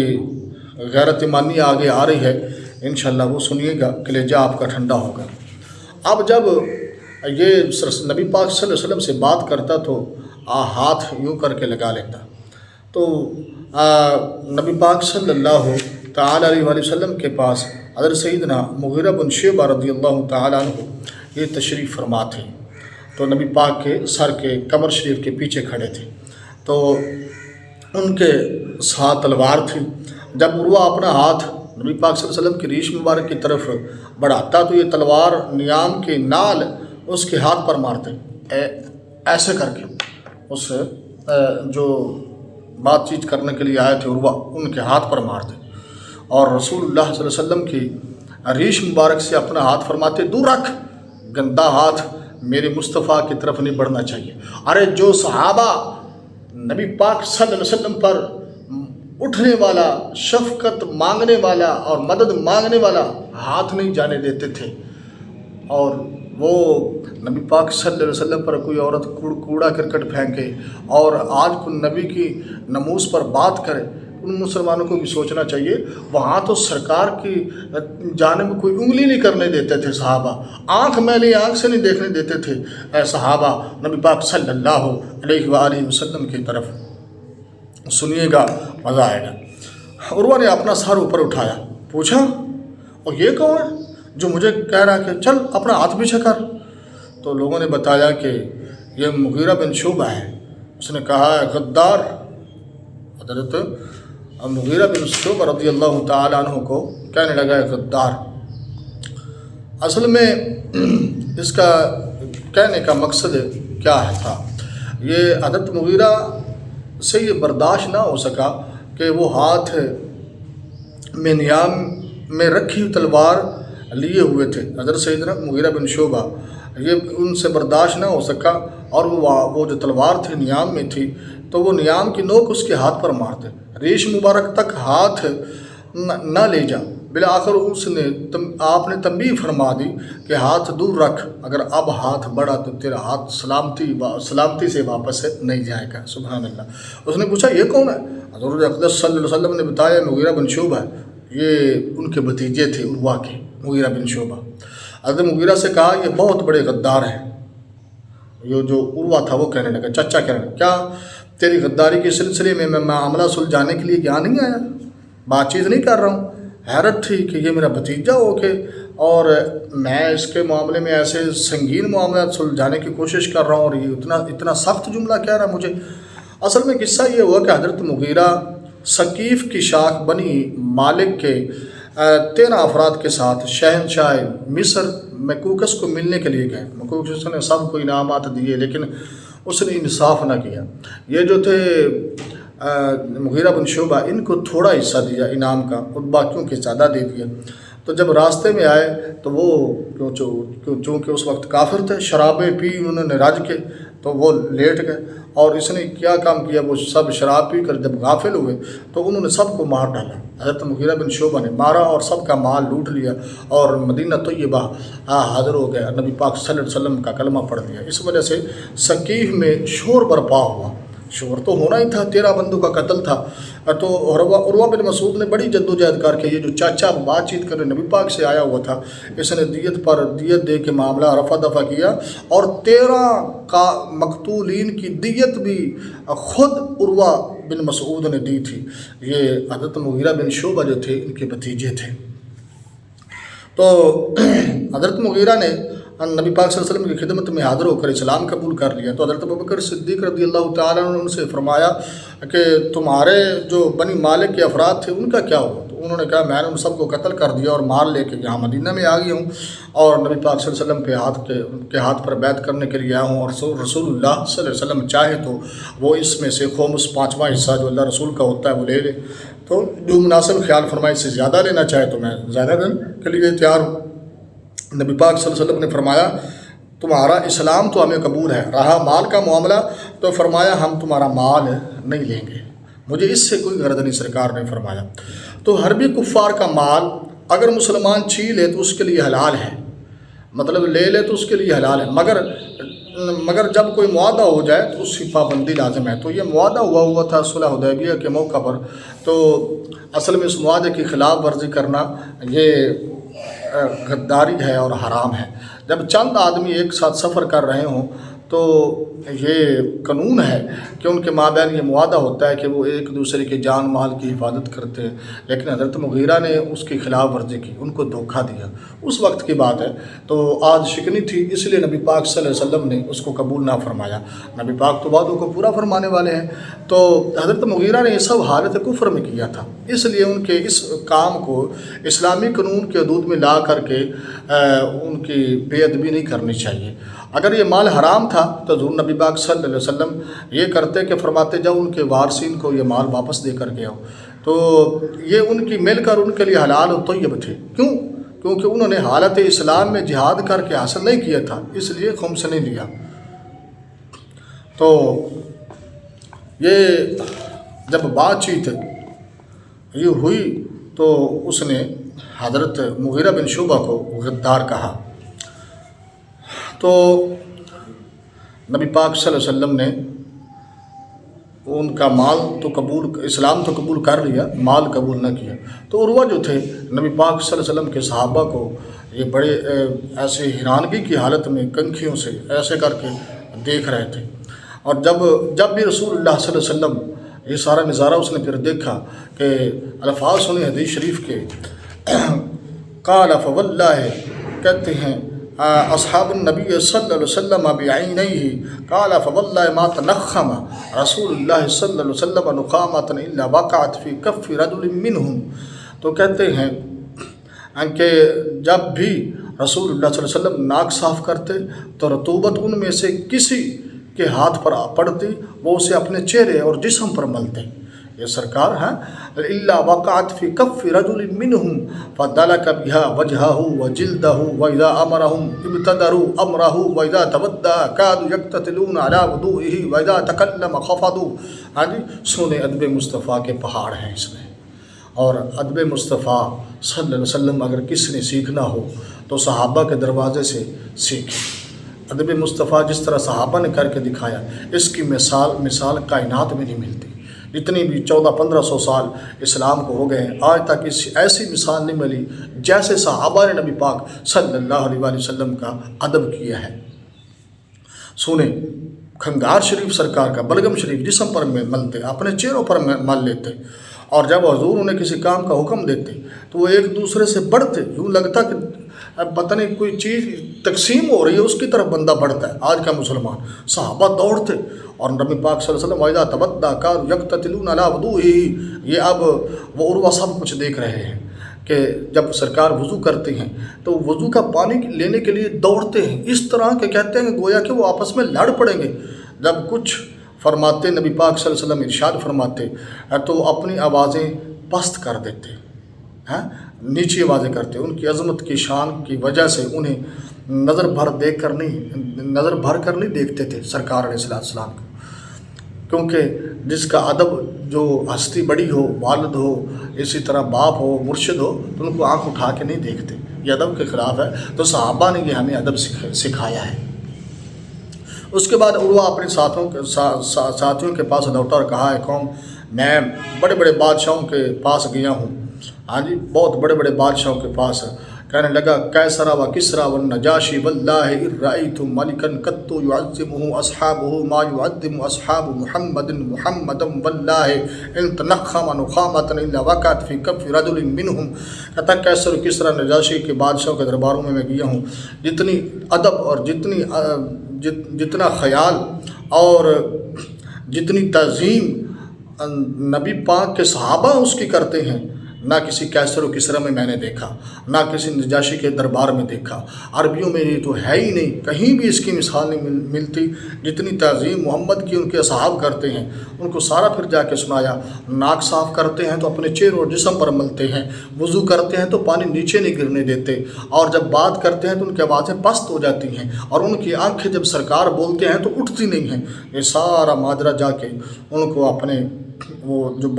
غیرت ایمانی آگے آ رہی ہے، انشاءاللہ وہ سنیے گا، کلیجہ آپ کا ٹھنڈا ہوگا۔ اب جب یہ نبی پاک صلی اللہ علیہ وسلم سے بات کرتا تو ہاتھ یوں کر کے لگا لیتا، تو نبی پاک صلی اللہ تعالیٰ علیہ وآلہ وسلم کے پاس حضرت سیدنا مغیرہ بن شعبہ رضی اللہ تعالیٰ عنہ یہ تشریف فرما تھے، تو نبی پاک کے سر کے قمر شریف کے پیچھے کھڑے تھے، تو ان کے ساتھ تلوار تھی۔ جب عروہ اپنا ہاتھ نبی پاک صلی اللہ علیہ وسلم کی ریش مبارک کی طرف بڑھاتا تو یہ تلوار نیام کی نال اس کے ہاتھ پر مارتے، ایسے کر کے اس جو بات چیت کرنے کے لیے آئے تھے عروہ ان کے ہاتھ پر مارتے، اور رسول اللہ صلی اللہ علیہ وسلم کی ریش مبارک سے اپنا ہاتھ فرماتے، دور رکھ، گندا ہاتھ میرے مصطفیٰ کی طرف نہیں بڑھنا چاہیے۔ ارے جو صحابہ نبی پاک صلی اللہ علیہ وسلم پر اٹھنے والا، شفقت مانگنے والا اور مدد مانگنے والا ہاتھ نہیں جانے دیتے تھے، اور وہ نبی پاک صلی اللہ علیہ وسلم پر کوئی عورت کوڑا کرکٹ پھینکے اور آج کوئی نبی کی نموز پر بات کرے، ان مسلمانوں کو بھی سوچنا چاہیے، وہاں تو سرکار کی جانب کوئی انگلی نہیں کرنے دیتے تھے صحابہ، آنکھ میلی آنکھ سے نہیں دیکھنے دیتے تھے اے صحابہ نبی پاک صلی اللہ علیہ وآلہ وسلم کی طرف۔ سنیے گا، مزہ آئے گا۔ عروہ نے اپنا سر اوپر اٹھایا، پوچھا اور یہ کون ہے جو مجھے کہہ رہا ہے کہ چل اپنا ہاتھ پیچھے کر؟ تو لوگوں نے بتایا کہ یہ مغیرہ بن شعبہ ہے۔ اس نے کہا ہے غدار۔ حضرت مغیرہ بن شعبہ رضی اللہ تعالیٰ عنہ کو کہنے لگا ہے غدار۔ اصل میں اس کا کہنے کا مقصد کیا تھا، یہ حضرت مغیرہ سے یہ برداشت نہ ہو سکا کہ وہ ہاتھ میں نیام میں رکھی ہوئی تلوار لیے ہوئے تھے۔ حضرت سیدنا مغیرہ بن شعبہ یہ ان سے برداشت نہ ہو سکا، اور وہ جو تلوار تھی نیام میں تھی، تو وہ نیام کی نوک اس کے ہاتھ پر مارتے، ریش مبارک تک ہاتھ نہ لے جا۔ بالآخر اس نے آپ نے تنبیہ فرما دی کہ ہاتھ دور رکھ، اگر اب ہاتھ بڑھا تو تیرا ہاتھ سلامتی سے واپس نہیں جائے گا۔ سبحان اللہ۔ اس نے پوچھا یہ کون ہے؟ حضور اقدس صلی اللہ علیہ وسلم نے بتایا مغیرہ بن شعبہ ہے، یہ ان کے بھتیجے تھے عروہ کے، مغیرہ بن شعبہ۔ حضرت مغیرہ سے کہا یہ بہت بڑے غدار ہیں۔ یہ جو عروہ تھا وہ کہنے لگا، چچا کہنے لگا کیا تیری غداری کے سلسلے میں معاملہ سلجھانے کے لیے یہاں نہیں آیا، بات چیت نہیں کر رہا ہوں؟ حیرت تھی کہ یہ میرا بھتیجا ہو کے اور میں اس کے معاملے میں ایسے سنگین معاملات سلجھانے کی کوشش کر رہا ہوں، اور یہ اتنا سخت جملہ کہہ رہا ہے مجھے۔ اصل میں قصہ یہ ہوا کہ حضرت مغیرہ ثقیف کی شاخ بنی مالک کے 13 افراد کے ساتھ شہنشاہ مصر مقوقس کو ملنے کے لیے گئے۔ مقوقس نے سب کو انعامات دیے، لیکن اس نے انصاف نہ کیا۔ یہ جو تھے مغیرہ بن شعبہ، ان کو تھوڑا حصہ دیا انعام کا، اور باقیوں کے زیادہ دے دیا۔ تو جب راستے میں آئے تو وہ چونکہ اس وقت کافر تھے، شرابیں پی انہوں نے رج کے، تو وہ لیٹ گئے، اور اس نے کیا کام کیا، وہ سب شراب پی کر جب غافل ہوئے تو انہوں نے سب کو مار ڈالا۔ حضرت مغیرہ بن شعبہ نے مارا اور سب کا مال لوٹ لیا، اور مدینہ طیبہ حاضر ہو گیا، نبی پاک صلی اللہ علیہ وسلم کا کلمہ پڑھ دیا۔ اس وجہ سے ثقیف میں شور برپا ہوا۔ شور تو ہونا ہی تھا، 13 بندوں کا قتل تھا۔ تو عروہ بن مسعود نے بڑی جد و جہد کر کے، یہ جو چاچا بات چیت کرنے نبی پاک سے آیا ہوا تھا، اس نے دیت دے کے معاملہ رفع دفع کیا، اور 13 کا مقتولین کی دیت بھی خود عروہ بن مسعود نے دی تھی۔ یہ حضرت مغیرہ بن شعبہ جو تھے ان کے بھتیجے تھے۔ تو حضرت مغیرہ نے نبی پاک صلی اللہ علیہ وسلم کی خدمت میں حاضر ہو کر اسلام قبول کر لیا۔ تو حضرت ابوبکر صدیق رضی اللہ تعالیٰ عنہ نے ان سے فرمایا کہ تمہارے جو بنی مالک کے افراد تھے ان کا کیا ہوا؟ تو انہوں نے کہا میں نے ان سب کو قتل کر دیا اور مال لے کے یہاں مدینہ میں آ گیا ہوں، اور نبی پاک صلی اللہ علیہ وسلم کے ہاتھ پر بیعت کرنے کے لیے آیا ہوں، اور رسول اللہ صلی اللہ علیہ وسلم چاہے تو وہ اس میں سے خمس 5واں حصہ جو اللہ رسول کا ہوتا ہے وہ لے لے، تو جو مناسب خیال فرمائے، اس سے زیادہ لینا چاہے تو میں زیادہ دینے کے لیے تیار ہوں۔ نبی پاک صلی اللہ علیہ وسلم نے فرمایا تمہارا اسلام تو ہمیں قبول ہے، رہا مال کا معاملہ تو فرمایا ہم تمہارا مال نہیں لیں گے، مجھے اس سے کوئی غرض نہیں، سرکار نے فرمایا۔ تو حربی کفار کا مال اگر مسلمان چھی لے تو اس کے لیے حلال ہے، مطلب لے لے تو اس کے لیے حلال ہے، مگر جب کوئی معاہدہ ہو جائے تو اس کی پابندی لازم ہے۔ تو یہ معاہدہ ہوا تھا صلح حدیبیہ کے موقع پر، تو اصل میں اس معاہدے کی خلاف ورزی کرنا یہ غداری ہے اور حرام ہے۔ جب چند آدمی ایک ساتھ سفر کر رہے ہوں تو یہ قانون ہے کہ ان کے مابین یہ معاہدہ ہوتا ہے کہ وہ ایک دوسرے کے جان مال کی حفاظت کرتے ہیں، لیکن حضرت مغیرہ نے اس کی خلاف ورزی کی، ان کو دھوکہ دیا۔ اس وقت کی بات ہے، تو آج شکنی تھی، اس لیے نبی پاک صلی اللہ علیہ وسلم نے اس کو قبول نہ فرمایا۔ نبی پاک تو وعدوں کو پورا فرمانے والے ہیں، تو حضرت مغیرہ نے یہ سب حالت کفر میں کیا تھا، اس لیے ان کے اس کام کو اسلامی قانون کے حدود میں لا کر کے ان کی بے ادبی نہیں کرنی چاہیے۔ اگر یہ مال حرام تھا تو حضور نبی پاک صلی اللہ علیہ وسلم یہ کرتے کہ فرماتے جاؤ ان کے وارثین کو یہ مال واپس دے کر کے آؤ، تو یہ ان کی مل کر ان کے لیے حلال و طیب تھے۔ کیونکہ انہوں نے حالت اسلام میں جہاد کر کے حاصل نہیں کیا تھا، اس لیے خمس نہیں لیا۔ تو یہ جب بات چیت یہ ہوئی تو اس نے حضرت مغیرہ بن شعبہ کو غدار کہا، تو نبی پاک صلی اللہ علیہ وسلم نے ان کا مال تو اسلام تو قبول کر لیا، مال قبول نہ کیا۔ تو عروہ جو تھے نبی پاک صلی اللہ علیہ وسلم کے صحابہ کو یہ بڑے ایسے حیرانگی کی حالت میں کنکھیوں سے ایسے کر کے دیکھ رہے تھے، اور جب بھی رسول اللہ صلی اللہ علیہ وسلم یہ سارا نظارہ اس نے پھر دیکھا کہ الفاظ سنے حدیث شریف کے، قال فواللہ، کہتے ہیں اصحاب النبی صلی اللہ علیہ وسلم بعینیہ، قال فواللہ ما تنخم رسول اللہ صلی اللہ علیہ وسلم نخامۃ الا وقعت فی کف رجل منہم۔ تو کہتے ہیں کہ جب بھی رسول اللہ صلی اللہ علیہ وسلم ناک صاف کرتے تو رطوبت ان میں سے کسی کے ہاتھ پر پڑتی، وہ اسے اپنے چہرے اور جسم پر ملتے۔ یہ سرکار ہیں الا وقعت فی کف رجل منہم فدلک بها وجهه وجلده واذا امرهم ابتدروا امره واذا تودع كادوا يقتتلون على وضوئه واذا تکلم خفضوا۔ ہاں جی، سونے ادب مصطفیٰ کے پہاڑ ہیں اس میں، اور ادب مصطفیٰ صلی اللہ علیہ وسلم اگر کس نے سیکھنا ہو تو صحابہ کے دروازے سے سیکھے۔ ادب مصطفیٰ جس طرح صحابہ نے کر کے دکھایا، اس کی مثال کائنات میں نہیں ملتی۔ جتنی بھی 1400-1500 سال اسلام کو ہو گئے ہیں، آج تک ایسی مثال نہیں ملی جیسے صحابہ نے نبی پاک صلی اللہ علیہ وآلہ وسلم کا ادب کیا ہے۔ سنیں، کھنگار شریف سرکار کا بلغم شریف جسم پر ملتے، اپنے چہروں پر مل لیتے، اور جب حضور انہیں کسی کام کا حکم دیتے تو وہ ایک دوسرے سے بڑھتے، یوں لگتا کہ پتہ نہیں کوئی چیز تقسیم ہو رہی ہے، اس کی طرف بندہ بڑھتا ہے۔ آج کا مسلمان، صحابہ دوڑتے، اور نبی پاک صلی اللہ علیہ وسلم وَإِذَا تَوَضَّأَ كَانُوا يَقْتَتِلُونَ عَلَىٰ وُضُوئِهِ۔ یہ اب وہ عروہ سب کچھ دیکھ رہے ہیں کہ جب سرکار وضو کرتے ہیں تو وضو کا پانی لینے کے لیے دوڑتے ہیں، اس طرح کہ کہتے ہیں گویا کہ وہ آپس میں لڑ پڑیں گے۔ جب کچھ فرماتے نبی پاک صلی اللہ علیہ وسلم ارشاد فرماتے تو اپنی آوازیں پست کر دیتے، نیچی آوازیں کرتے۔ ان کی عظمت کی شان کی وجہ سے انہیں نظر بھر کر نہیں دیکھتے تھے سرکار علیہ السلام کو، کیونکہ جس کا ادب، جو ہستی بڑی ہو، والد ہو، اسی طرح باپ ہو، مرشد ہو، تو ان کو آنکھ اٹھا کے نہیں دیکھتے، یہ ادب کے خلاف ہے۔ تو صحابہ نے یہ ہمیں ادب سکھایا ہے۔ اس کے بعد عروہ اپنے ساتھیوں کے پاس لوٹا اور کہا ہے، قوم، میں بڑے بڑے بادشاہوں کے پاس گیا ہوں، ہاں جی، بہت بڑے بڑے بادشاہوں کے پاس۔ کہنے لگا، کیسرا و کسرا و نجاشی واللہ ان رأیت ملکا قط يعظمه اصحابه ما يعظم اصحاب محمد محمدا واللہ ان تنخم نخامۃ الا وقعت فی کف رجل منهم۔ کہتا کیسر و کسرا نجاشی کے بادشاہوں کے درباروں میں گیا ہوں، جتنی ادب اور جتنا خیال اور جتنی تعظیم نبی پاک کے صحابہ اس کی کرتے ہیں، نہ کسی کیسر و کسرا میں نے دیکھا، نہ کسی نجاشی کے دربار میں دیکھا۔ عربیوں میں یہ تو ہے ہی نہیں، کہیں بھی اس کی مثال نہیں ملتی جتنی تعظیم محمد کی ان کے اصحاب کرتے ہیں۔ ان کو سارا پھر جا کے سنایا، ناک صاف کرتے ہیں تو اپنے چہرے اور جسم پر ملتے ہیں، وضو کرتے ہیں تو پانی نیچے نہیں گرنے دیتے، اور جب بات کرتے ہیں تو ان کی آوازیں پست ہو جاتی ہیں، اور ان کی آنکھیں جب سرکار بولتے ہیں تو اٹھتی نہیں ہیں۔ یہ سارا ماجرا جا کے ان کو اپنے وہ جو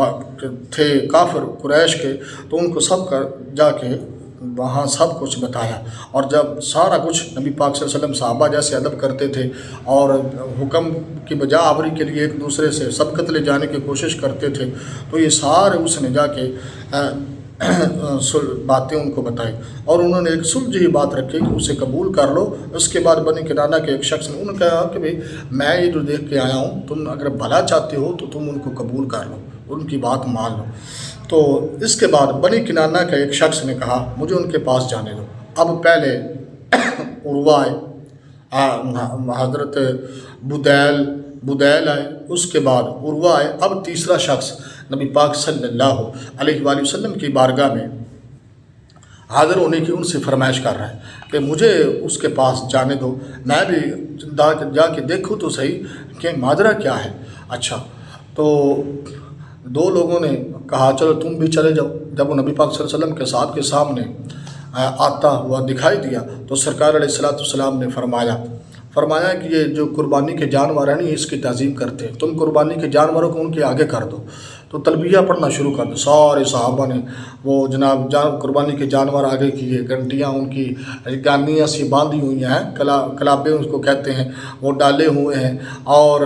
تھے کافر قریش کے، تو ان کو سب کا جا کے وہاں سب کچھ بتایا، اور جب سارا کچھ نبی پاک صلی اللہ علیہ وسلم صحابہ جیسے ادب کرتے تھے اور حکم کی بجا آوری کے لیے ایک دوسرے سے سبقت لے جانے کی کوشش کرتے تھے، تو یہ سارے اس نے جا کے باتیں ان کو بتائی، اور انہوں نے ایک سلجھی بات رکھی کہ اسے قبول کر لو۔ اس کے بعد بنی کنانہ کے ایک شخص نے انہوں نے کہا کہ بھئی میں یہ جو دیکھ کے آیا ہوں، تم اگر بھلا چاہتے ہو تو تم ان کو قبول کر لو، ان کی بات مان لو۔ تو اس کے بعد بنی کنانہ کا ایک شخص نے کہا مجھے ان کے پاس جانے دو۔ اب پہلے عروہ حضرت بدیل آئے، اس کے بعد عروہ آئے، اب تیسرا شخص نبی پاک صلی اللہ علیہ وآلہ وسلم کی بارگاہ میں حاضر ہونے کی ان سے فرمائش کر رہا ہے کہ مجھے اس کے پاس جانے دو، میں بھی جا کے دیکھوں تو صحیح کہ ماجرا کیا ہے۔ اچھا، تو دو لوگوں نے کہا چلو تم بھی چلے جاؤ۔ جب وہ نبی پاک صلی اللہ علیہ وسلم کے صاحب کے سامنے آتا ہوا دکھائی دیا تو سرکار علیہ السلام نے فرمایا کہ یہ جو قربانی کے جانور ہیں نہیں، اس کی تعظیم کرتے ہیں، تم قربانی کے جانوروں کو ان کے آگے کر دو۔ تو تلبیہ پڑھنا شروع کر دو، سارے صحابہ نے وہ جناب قربانی کے جانور آگے کیے، گھنٹیاں ان کی گانیاں سی باندھی ہوئی ہیں، کلابے اس کو کہتے ہیں، وہ ڈالے ہوئے ہیں، اور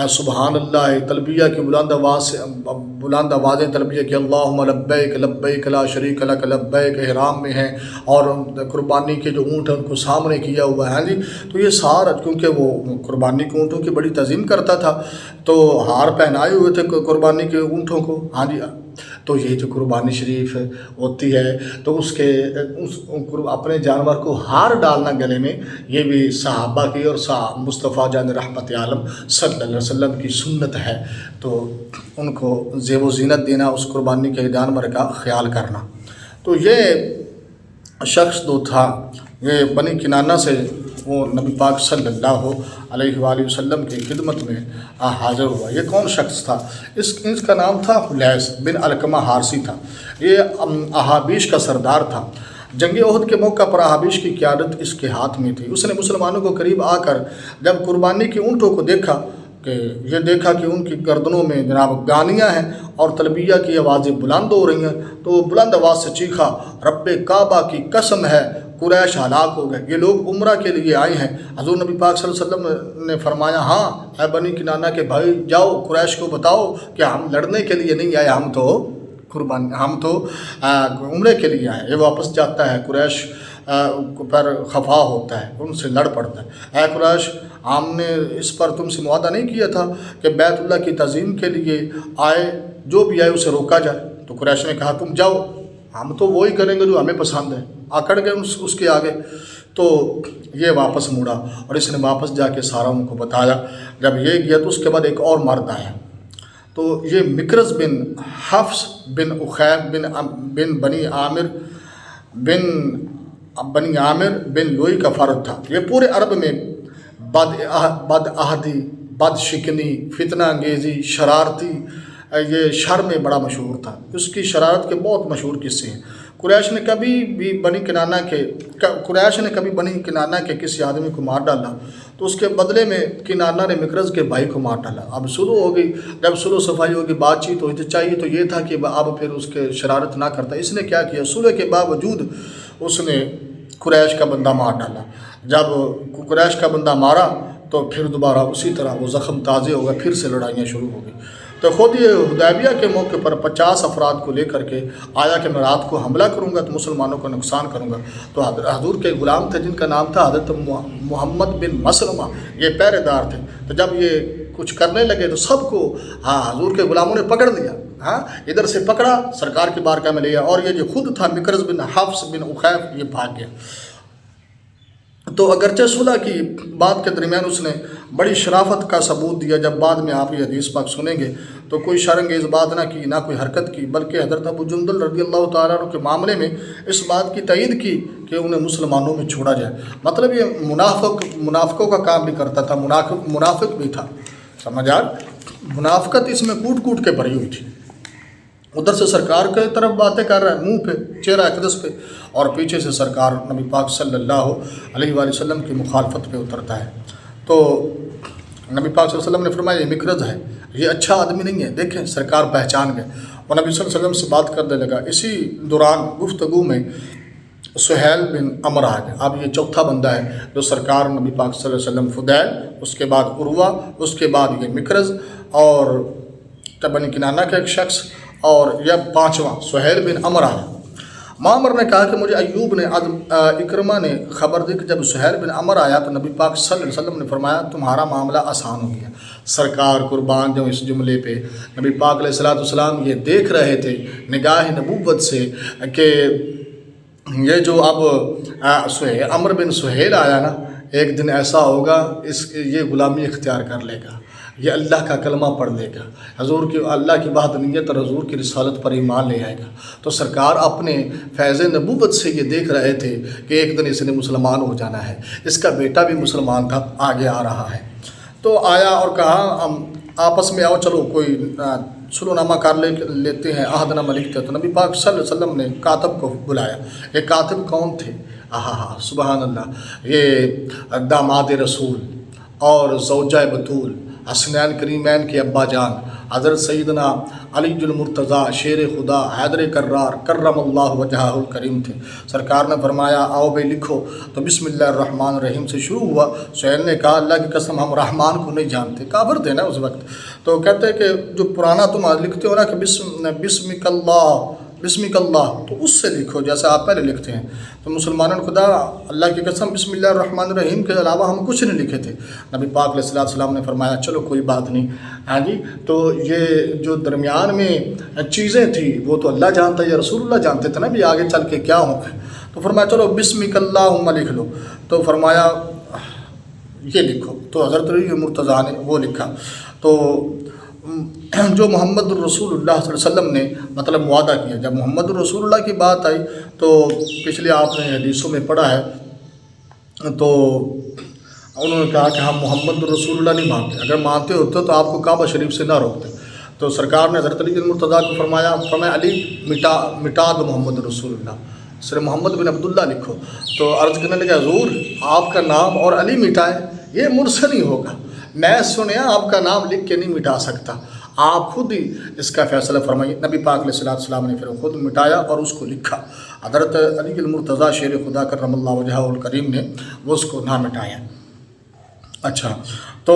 سبحان اللہ تلبیہ کی بلند آوازیں تلبیہ کہ اللہم لبیک لبیک لا شریک لک لبیک احرام میں ہیں، اور قربانی کے جو اونٹ ہیں ان کو سامنے کیا ہوا ہے جی۔ تو یہ سارا کیونکہ وہ قربانی کے اونٹوں کی بڑی تعظیم کرتا تھا تو ہار پہنائے ہوئے تھے قربانی کے اونٹوں کو، ہاں جی۔ تو یہ جو قربانی شریف ہوتی ہے تو اپنے جانور کو ہار ڈالنا گلے میں، یہ بھی صحابہ کی اور مصطفیٰ جان رحمت عالم صلی اللہ علیہ وسلم کی سنت ہے۔ تو ان کو زیب و زینت دینا، اس قربانی کے جانور کا خیال کرنا۔ تو یہ شخص جو تھا یہ بنی کنانہ سے وہ نبی پاک صلی اللہ علیہ وآلہ وسلم کی خدمت میں حاضر ہوا۔ یہ کون شخص تھا؟ اس کا نام تھا حلیس بن علقمہ حارثی تھا۔ یہ احابیش کا سردار تھا۔ جنگ احد کے موقع پر احابیش کی قیادت اس کے ہاتھ میں تھی۔ اس نے مسلمانوں کو قریب آ کر جب قربانی کے اونٹوں کو دیکھا کہ ان کی گردنوں میں جناب گانیاں ہیں اور تلبیہ کی آوازیں بلند ہو رہی ہیں، تو وہ بلند آواز سے چیخا رب کعبہ کی قسم ہے قریش ہلاک ہو گئے، یہ لوگ عمرہ کے لیے آئے ہیں۔ حضور نبی پاک صلی اللہ علیہ وسلم نے فرمایا ہاں اے بنی کنانہ کے بھائی جاؤ قریش کو بتاؤ کہ ہم لڑنے کے لیے نہیں آئے، ہم تو عمرے کے لیے آئے۔ یہ واپس جاتا ہے، قریش پر خفا ہوتا ہے، ان سے لڑ پڑتا ہے، اے قریش ہم نے اس پر تم سے معاہدہ نہیں کیا تھا کہ بیت اللہ کی تعظیم کے لیے آئے، جو بھی آئے اسے روکا جائے؟ تو قریش نے کہا تم جاؤ، ہم تو وہی کریں گے جو ہمیں پسند ہے۔ آکڑ گئے اس کے آگے۔ تو یہ واپس مڑا اور اس نے واپس جا کے سارا ان کو بتایا۔ جب یہ گیا تو اس کے بعد ایک اور مرد آیا، تو یہ مکرز بن حفص بن اخیب بن بنی عامر بن لوئی کا فرد تھا۔ یہ پورے عرب میں بد عہدی، بد شکنی، فتنہ انگیزی، شرارتی، یہ شر میں بڑا مشہور تھا۔ اس کی شرارت کے بہت مشہور قصے ہیں۔ قریش نے کبھی بنی کنانہ کے کسی آدمی کو مار ڈالا تو اس کے بدلے میں کنانہ نے مکرز کے بھائی کو مار ڈالا۔ اب صلح ہو گئی، جب صلح صفائی ہوگی، بات چیت ہوئی تو چاہیے تو یہ تھا کہ اب پھر اس کے شرارت نہ کرتا۔ اس نے کیا کیا، صلح کے باوجود اس نے قریش کا بندہ مار ڈالا۔ جب قریش کا بندہ مارا تو پھر دوبارہ اسی طرح وہ زخم تازے ہو گئے، پھر سے لڑائیاں شروع ہو گئی۔ تو خود یہ حدیبیہ کے موقع پر 50 افراد کو لے کر کے آیا کہ میں رات کو حملہ کروں گا تو مسلمانوں کو نقصان کروں گا۔ تو حضور کے غلام تھے جن کا نام تھا حضرت محمد بن مسلمہ، یہ پہرے دار تھے۔ تو جب یہ کچھ کرنے لگے تو سب کو حضور کے غلاموں نے پکڑ لیا، ادھر سے پکڑا سرکار کی بارگاہ میں لیا، اور یہ جو خود تھا مکرز بن حفص بن اخیف یہ بھاگ گیا۔ تو اگرچہ صلح کی بات کے درمیان اس نے بڑی شرافت کا ثبوت دیا، جب بعد میں آپ یہ حدیث پاک سنیں گے تو کوئی شرمانگیز بات نہ کی، نہ کوئی حرکت کی، بلکہ حضرت ابو جندل رضی اللہ تعالیٰ عنہ کے معاملے میں اس بات کی تائید کی کہ انہیں مسلمانوں میں چھوڑا جائے۔ مطلب یہ منافقوں کا کام بھی کرتا تھا، منافق بھی تھا، سمجھ آ؟ منافقت اس میں کوٹ کوٹ کے بھری ہوئی تھی۔ ادھر سے سرکار کے طرف باتیں کر رہا ہے، منہ پہ، چہرہ اقدس پہ، اور پیچھے سے سرکار نبی پاک صلی اللہ علیہ وآلہ وسلم کی مخالفت پہ اترتا ہے۔ تو نبی پاک صلی اللہ علیہ وسلم نے فرمایا یہ مکرز ہے، یہ اچھا آدمی نہیں ہے، دیکھیں سرکار پہچان گئے۔ وہ نبی صلی اللہ علیہ وسلم سے بات کرنے لگا۔ اسی دوران گفتگو میں سہیل بن عمر آ گئے. اب یہ چوتھا بندہ ہے جو سرکار نبی پاک صلی اللہ علیہ وسلم. فضیل، اس کے بعد عروہ، اس کے بعد یہ مکرز اور بنی کنانہ کا ایک شخص، اور یہ پانچواں سہیل بن عمر آیا. معمر نے کہا کہ مجھے ایوب نے اکرمہ نے خبر دی کہ جب سہیل بن عمر آیا تو نبی پاک صلی اللہ علیہ وسلم نے فرمایا تمہارا معاملہ آسان ہو گیا. سرکار قربان جو اس جملے پہ نبی پاک علیہ الصلوۃ والسلام یہ دیکھ رہے تھے نگاہ نبوت سے کہ یہ جو اب عمر بن سہیل آیا نا، ایک دن ایسا ہوگا یہ غلامی اختیار کر لے گا، یہ اللہ کا کلمہ پڑھ لے گا، حضور کی اللہ کی وحدانیت اور حضور کی رسالت پر ایمان لے آئے گا. تو سرکار اپنے فیض نبوت سے یہ دیکھ رہے تھے کہ ایک دن اس نے مسلمان ہو جانا ہے، اس کا بیٹا بھی مسلمان تھا، آگے آ رہا ہے. تو آیا اور کہا آپس میں آؤ چلو کوئی سلو نامہ کر لیتے ہیں، عہد نامہ لکھتے ہیں. تو نبی پاک صلی اللہ علیہ وسلم نے کاتب کو بلایا. یہ کاتب کون تھے؟ سبحان اللہ، یہ داماد رسول اور زوجہ بطول حسنین کریمین کے ابا جان حضرت سیدنا علی المرتضیٰ شیر خدا حیدر کرار کرم اللہ وجہہ الکریم تھے. سرکار نے فرمایا آؤ بھائی لکھو. تو بسم اللہ الرحمن الرحیم سے شروع ہوا. سہیل نے کہا اللہ کی قسم ہم رحمان کو نہیں جانتے، کافر تھے نا اس وقت. تو کہتے ہیں کہ جو پرانا تم لکھتے ہو نا کہ بسمک اللہ، تو اس سے لکھو جیسے آپ پہلے لکھتے ہیں. تو مسلمانوں نے خدا اللہ کی قسم بسم اللہ الرحمن الرحیم کے علاوہ ہم کچھ نہیں لکھے تھے. نبی پاک علیہ الصلوۃ والسلام نے فرمایا چلو کوئی بات نہیں، ہاں جی تو یہ جو درمیان میں چیزیں تھیں وہ تو اللہ جانتا ہے، یا رسول اللہ جانتے تھے نا بھی آگے چل کے کیا ہوں. تو فرمایا چلو بسمک اللہم لکھ لو. تو فرمایا یہ لکھو. تو حضرت علی مرتضیٰ نے وہ لکھا. تو جو محمد الرسول اللہ صلی اللہ علیہ وسلم نے مطلب وعدہ کیا، جب محمد الرسول اللہ کی بات آئی تو پچھلے آپ نے حدیثوں میں پڑھا ہے تو انہوں نے کہا کہ ہم محمد الرسول اللہ نہیں مانتے، اگر مانتے ہوتے تو آپ کو کعبہ شریف سے نہ روکتے. تو سرکار نے حضرت علی المرتضیٰ کو فرمایا علی مٹا دو محمد الرسول اللہ، صرف محمد بن عبداللہ لکھو. تو عرض کرنے لگا حضور آپ کا نام اور علی مٹائے یہ مجھ سے نہیں ہوگا، میں سنیا آپ کا نام لکھ کے نہیں مٹا سکتا، آپ خود ہی اس کا فیصلہ فرمائیے. نبی پاک علیہ الصلوۃ والسلام نے پھر خود مٹایا اور اس کو لکھا. حضرت علی المرتضیٰ شیر خدا کرم اللہ وجہہ الکریم نے وہ اس کو نہ مٹایا. اچھا تو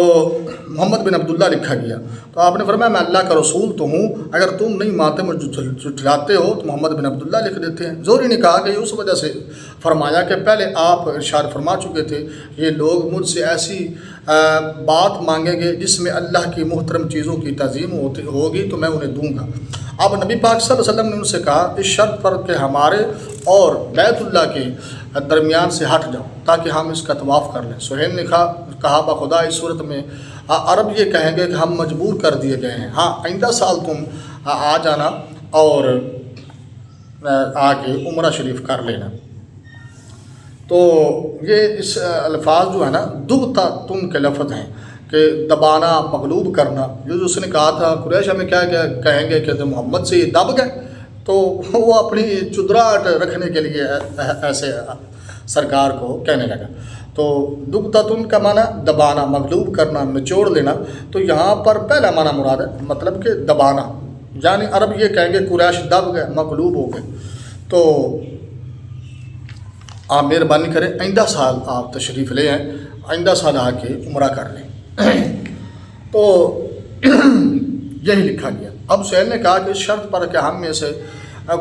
محمد بن عبداللہ لکھا گیا. تو آپ نے فرمایا میں اللہ کا رسول تو ہوں، اگر تم نہیں مانتے مجھے جھٹلاتے ہو تو محمد بن عبداللہ لکھ دیتے ہیں. زہری نے کہا کہ اس وجہ سے فرمایا کہ پہلے آپ ارشاد فرما چکے تھے یہ لوگ مجھ سے ایسی بات مانگیں گے جس میں اللہ کی محترم چیزوں کی تعظیم ہوگی تو میں انہیں دوں گا. اب نبی پاک صلی اللہ علیہ وسلم نے ان سے کہا اس شرط پر کہ ہمارے اور بیت اللہ کے درمیان سے ہٹ جاؤ تاکہ ہم اس کا طواف کر لیں. سہیل نے کہا بخدا اس صورت میں عرب یہ کہیں گے کہ ہم مجبور کر دیے گئے ہیں، ہاں آئندہ سال تم آ جانا اور آ کے عمرہ شریف کر لینا. تو یہ اس الفاظ جو ہے نا دبتا تم کے لفظ ہیں کہ دبانا مغلوب کرنا. جو اس نے کہا تھا قریش ہمیں کیا کہیں گے کہ محمد سے یہ دب گئے، تو وہ اپنی چدراہٹ رکھنے کے لیے ایسے سرکار کو کہنے لگا. تو دبتا تم کا معنی دبانا، مغلوب کرنا، نچوڑ لینا. تو یہاں پر پہلا معنی مراد ہے مطلب کہ دبانا، یعنی عرب یہ کہیں گے قریش دب گئے، مغلوب ہو گئے. تو آپ مہربانی کریں آئندہ سال آپ تشریف لے آئیں، آئندہ سال آ کے عمرہ کر لیں. تو یہی لکھا گیا. اب سہیل نے کہا کہ اس شرط پر کہ ہم میں سے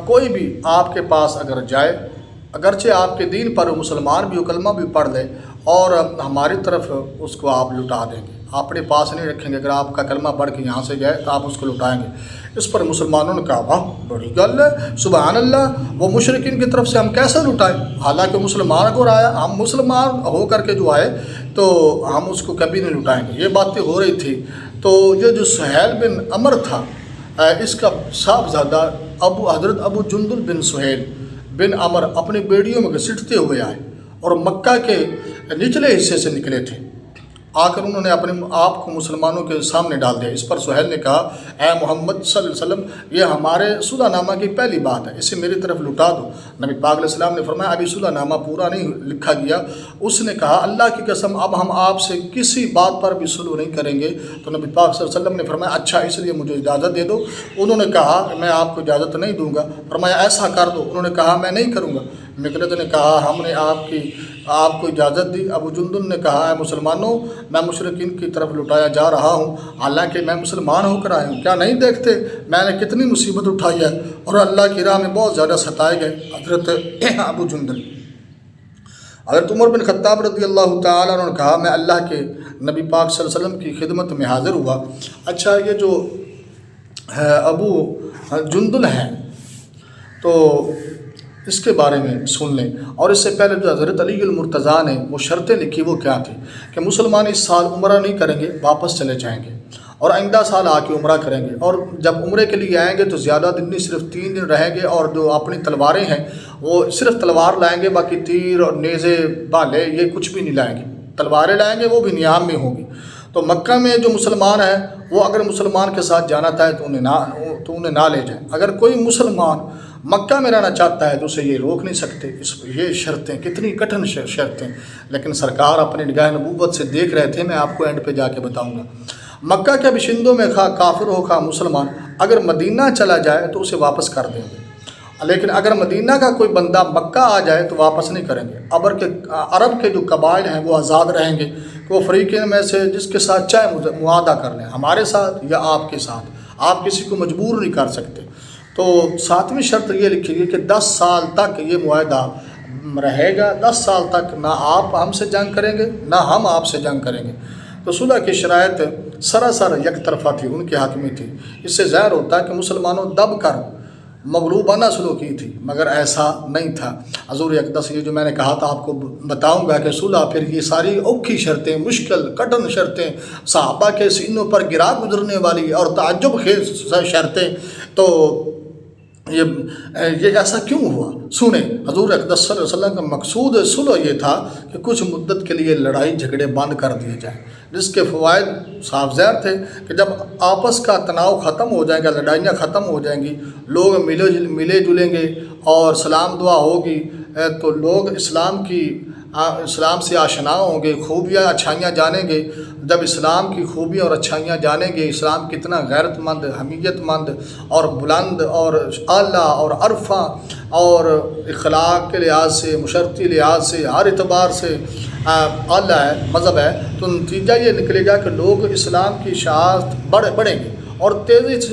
کوئی بھی آپ کے پاس اگر جائے اگرچہ آپ کے دین پر مسلمان بھی کلمہ بھی پڑھ لے اور ہماری طرف اس کو آپ لٹا دیں گے، اپنے پاس نہیں رکھیں گے. اگر آپ کا کلمہ پڑھ کے یہاں سے گئے تو آپ اس کو لٹائیں گے. اس پر مسلمانوں نے کہا واہ بڑی گل ہے، سبحان اللہ، وہ مشرکین کی طرف سے ہم کیسے لٹائیں؟ حالانکہ مسلمان کو آیا، ہم مسلمان ہو کر کے جو آئے تو ہم اس کو کبھی نہیں لٹائیں گے. یہ باتیں ہو رہی تھی. تو یہ جو سہیل بن عمر تھا اس کا صاحبزادہ حضرت ابو جندل بن سہیل بن عمر اپنی بیڑیوں میں گھسیٹتے ہوئے آئے اور مکہ کے نچلے حصے سے نکلے تھے. آ کر انہوں نے اپنے آپ کو مسلمانوں کے سامنے ڈال دیا. اس پر سہیل نے کہا اے محمد صلی اللہ علیہ وسلم یہ ہمارے صلح نامہ کی پہلی بات ہے، اسے میری طرف لٹا دو. نبی پاک علیہ السلام نے فرمایا ابھی صلح نامہ پورا نہیں لکھا گیا. اس نے کہا اللہ کی قسم اب ہم آپ سے کسی بات پر بھی صلح نہیں کریں گے. تو نبی پاک صلی اللہ علیہ وسلم نے فرمایا اچھا اس لیے مجھے اجازت دے دو. انہوں نے کہا کہ میں آپ کو اجازت نہیں دوں گا. فرمایا ایسا کر دو. انہوں نے کہا میں نہیں کروں گا. مقرد نے کہا ہم نے آپ کو اجازت دی۔ ابو جندل نے کہا اے مسلمانوں میں مشرکین کی طرف لٹایا جا رہا ہوں، حالانکہ میں مسلمان ہو کر آیا ہوں، کیا نہیں دیکھتے میں نے کتنی مصیبت اٹھائی ہے اور اللہ کی راہ میں بہت زیادہ ستائے گئے۔ حضرت ابو جندل حضرت عمر بن خطاب رضی اللہ تعالیٰ عنہ نے کہا میں اللہ کے نبی پاک صلی اللہ علیہ وسلم کی خدمت میں حاضر ہوا۔ اچھا یہ جو ابو جندل ہیں تو اس کے بارے میں سن لیں، اور اس سے پہلے جو حضرت علی المرتضیٰ نے وہ شرطیں لکھی وہ کیا تھی کہ مسلمان اس سال عمرہ نہیں کریں گے، واپس چلے جائیں گے اور آئندہ سال آ کے عمرہ کریں گے، اور جب عمرے کے لیے آئیں گے تو زیادہ دن نہیں، صرف 3 دن رہیں گے، اور جو اپنی تلواریں ہیں وہ صرف تلوار لائیں گے، باقی تیر اور نیزے بھالے یہ کچھ بھی نہیں لائیں گے، تلواریں لائیں گے وہ بھی نیام میں ہوں گی۔ تو مکہ میں جو مسلمان ہیں وہ اگر مسلمان کے ساتھ جانا چاہے تو انہیں نہ لے جائیں۔ اگر کوئی مسلمان مکہ میں رہنا چاہتا ہے تو اسے یہ روک نہیں سکتے۔ یہ شرطیں کتنی کٹھن شرطیں، لیکن سرکار اپنی نگاہ نبوت سے دیکھ رہے تھے، میں آپ کو اینڈ پہ جا کے بتاؤں گا۔ مکہ کے باشندوں میں خواہ کافر ہو خواہ مسلمان اگر مدینہ چلا جائے تو اسے واپس کر دیں گے، لیکن اگر مدینہ کا کوئی بندہ مکہ آ جائے تو واپس نہیں کریں گے۔ عرب کے جو قبائل ہیں وہ آزاد رہیں گے کہ وہ فریقین میں سے جس کے ساتھ چاہے معاہدہ کر لیں، ہمارے ساتھ یا آپ کے ساتھ، آپ کسی کو مجبور نہیں کر سکتے۔ تو 7ویں شرط یہ لکھی گئی کہ 10 سال تک یہ معاہدہ رہے گا، 10 سال تک نہ آپ ہم سے جنگ کریں گے نہ ہم آپ سے جنگ کریں گے۔ تو صلح کی شرائط سراسر یک طرفہ تھی، ان کے حق میں تھی۔ اس سے ظاہر ہوتا ہے کہ مسلمانوں دب کر مغلوبانہ سلوک کی تھی، مگر ایسا نہیں تھا۔ حضور اقدس یہ جو میں نے کہا تھا آپ کو بتاؤں گا کہ صلح پھر یہ ساری اوکھی شرطیں، مشکل کٹھن شرطیں، صحابہ کے سینوں پر گرا گزرنے والی اور تعجب خیز شرطیں، تو یہ ایسا کیوں ہوا؟ سنیں، حضور اقدس صلی اللہ علیہ وسلم کا مقصود صلح یہ تھا کہ کچھ مدت کے لیے لڑائی جھگڑے بند کر دیے جائیں، جس کے فوائد صاف ظاہر تھے کہ جب آپس کا تناؤ ختم ہو جائے گا، لڑائیاں ختم ہو جائیں گی، لوگ ملے جلیں گے اور سلام دعا ہوگی، تو لوگ اسلام سے آشنا ہوں گے، خوبیاں اچھائیاں جانیں گے۔ جب اسلام کی خوبیاں اور اچھائیاں جانیں گے، اسلام کتنا غیرت مند، حمیت مند اور بلند اور اعلیٰ اور عرفہ اور اخلاق کے لحاظ سے، مشرتی لحاظ سے، ہر اعتبار سے اعلیٰ ہے، مذہب ہے، تو نتیجہ یہ نکلے گا کہ لوگ اسلام کی اشاعت بڑھیں گے اور تیز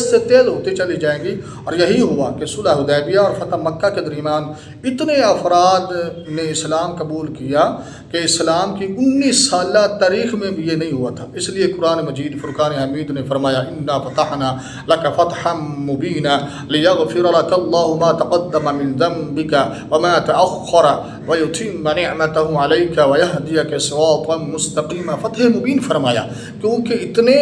سے تیز ہوتی چلی جائیں گی۔ اور یہی ہوا کہ صلح حدیبیہ اور فتح مکہ کے درمیان اتنے افراد نے اسلام قبول کیا کہ اسلام کی 19 سالہ تاریخ میں بھی یہ نہیں ہوا تھا۔ اس لیے قرآن مجید فرقان حمید نے فرمایا انا فتحنا لک فتحا مبینا لیغفر لک اللہ ما تقدم من ذنبک وما تأخر ویتم نعمته علیک ویہدیک صراطا مستقیما۔ فتح مبین فرمایا کیونکہ اتنے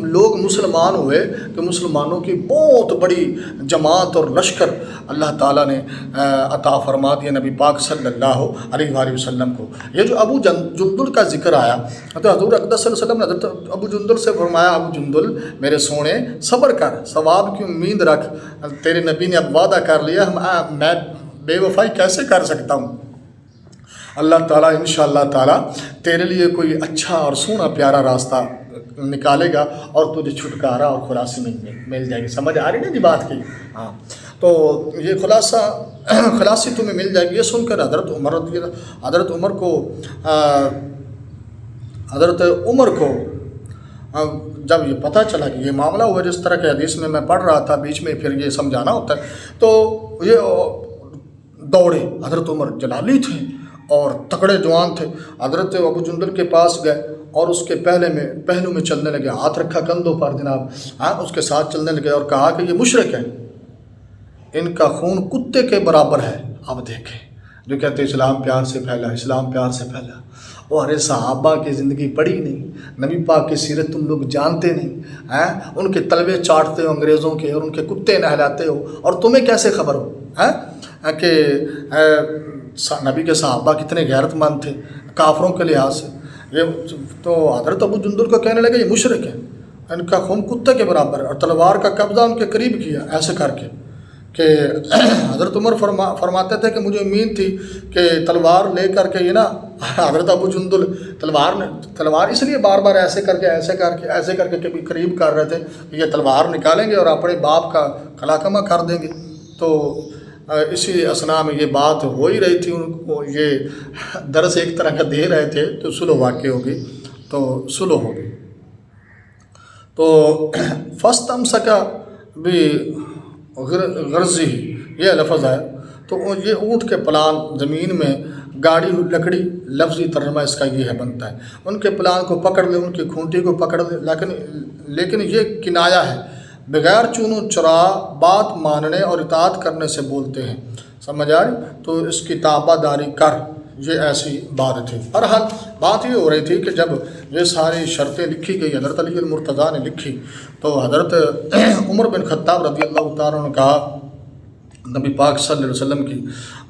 لوگ مسلمان ہوئے کہ مسلمانوں کی بہت بڑی جماعت اور لشکر اللہ تعالیٰ نے عطا فرما دیا نبی پاک صلی اللہ علیہ وآلہ وسلم کو۔ یہ جو ابو جندل کا ذکر آیا تو حضور اقدس صلی اللہ علیہ وسلم نے حضرت ابو جندل سے فرمایا ابو جندل میرے سونے صبر کر، ثواب کی امید رکھ، تیرے نبی نے اب وعدہ کر لیا، میں بے وفائی کیسے کر سکتا ہوں؟ اللہ تعالیٰ انشاءاللہ تعالیٰ تیرے لیے کوئی اچھا اور سونا پیارا راستہ نکالے گا اور تجھے چھٹکارا اور خلاصی مل جائے گی۔ سمجھ آ رہی نا جی بات کی؟ ہاں، تو یہ خلاصی تمہیں مل جائے گی۔ یہ سن کر حضرت عمر کو جب یہ پتہ چلا کہ یہ معاملہ ہوا جس طرح کے حدیث میں پڑھ رہا تھا، بیچ میں پھر یہ سمجھانا ہوتا ہے، تو یہ دوڑے۔ حضرت عمر جلالی تھے اور تکڑے جوان تھے، حضرت ابو جندل کے پاس گئے اور اس کے پہلو میں چلنے لگے، ہاتھ رکھا کندھوں پر جناب، اس کے ساتھ چلنے لگے اور کہا کہ یہ مشرک ہیں، ان کا خون کتے کے برابر ہے۔ اب دیکھیں جو کہتے اسلام پیار سے پھیلا، اسلام پیار سے پھیلا، اور ارے صحابہ کی زندگی پڑھی نہیں، نبی پاک کی سیرت تم لوگ جانتے نہیں، ان کے تلوے چاٹتے ہو انگریزوں کے اور ان کے کتے نہلاتے ہو، اور تمہیں کیسے خبر ہو کہ نبی کے صحابہ کتنے غیرت مند تھے کافروں کے لحاظ سے؟ یہ تو حضرت ابو جندل کو کہنے لگے یہ مشرک ہیں، ان کا خون کتے کے برابر ہے، اور تلوار کا قبضہ ان کے قریب کیا ایسے کر کے کہ حضرت عمر فرماتے تھے کہ مجھے امید تھی کہ تلوار لے کر کے یہ نا حضرت ابو جندل تلوار اس لیے بار بار ایسے کر کے کبھی قریب کر رہے تھے کہ یہ تلوار نکالیں گے اور اپنے باپ کا کلاکمہ کر دیں گے۔ تو اسی اسنا میں یہ بات ہو ہی رہی تھی، ان کو یہ درس ایک طرح کا دے رہے تھے، تو صلح واقع ہوگی، تو صلح ہوگی۔ تو فاستمسک بغرضہ یہ لفظ ہے، تو یہ اونٹ کے پلان زمین میں گاڑی ہوئی لکڑی، لفظی ترجمہ اس کا یہ ہے بنتا ہے، ان کے پلان کو پکڑ لے، ان کی کھونٹی کو پکڑ لے، لیکن یہ کنایا ہے، بغیر چون و چرا بات ماننے اور اطاعت کرنے سے بولتے ہیں، سمجھ آ رہی؟ تو اس کی تابع داری کر، یہ ایسی بات تھی۔ بہرحال بات یہ ہو رہی تھی کہ جب یہ ساری شرطیں لکھی گئی، حضرت علی المرتضیٰ نے لکھی، تو حضرت عمر بن خطاب رضی اللہ تعالیٰ عنہ نے کہا، نبی پاک صلی اللہ علیہ وسلم کی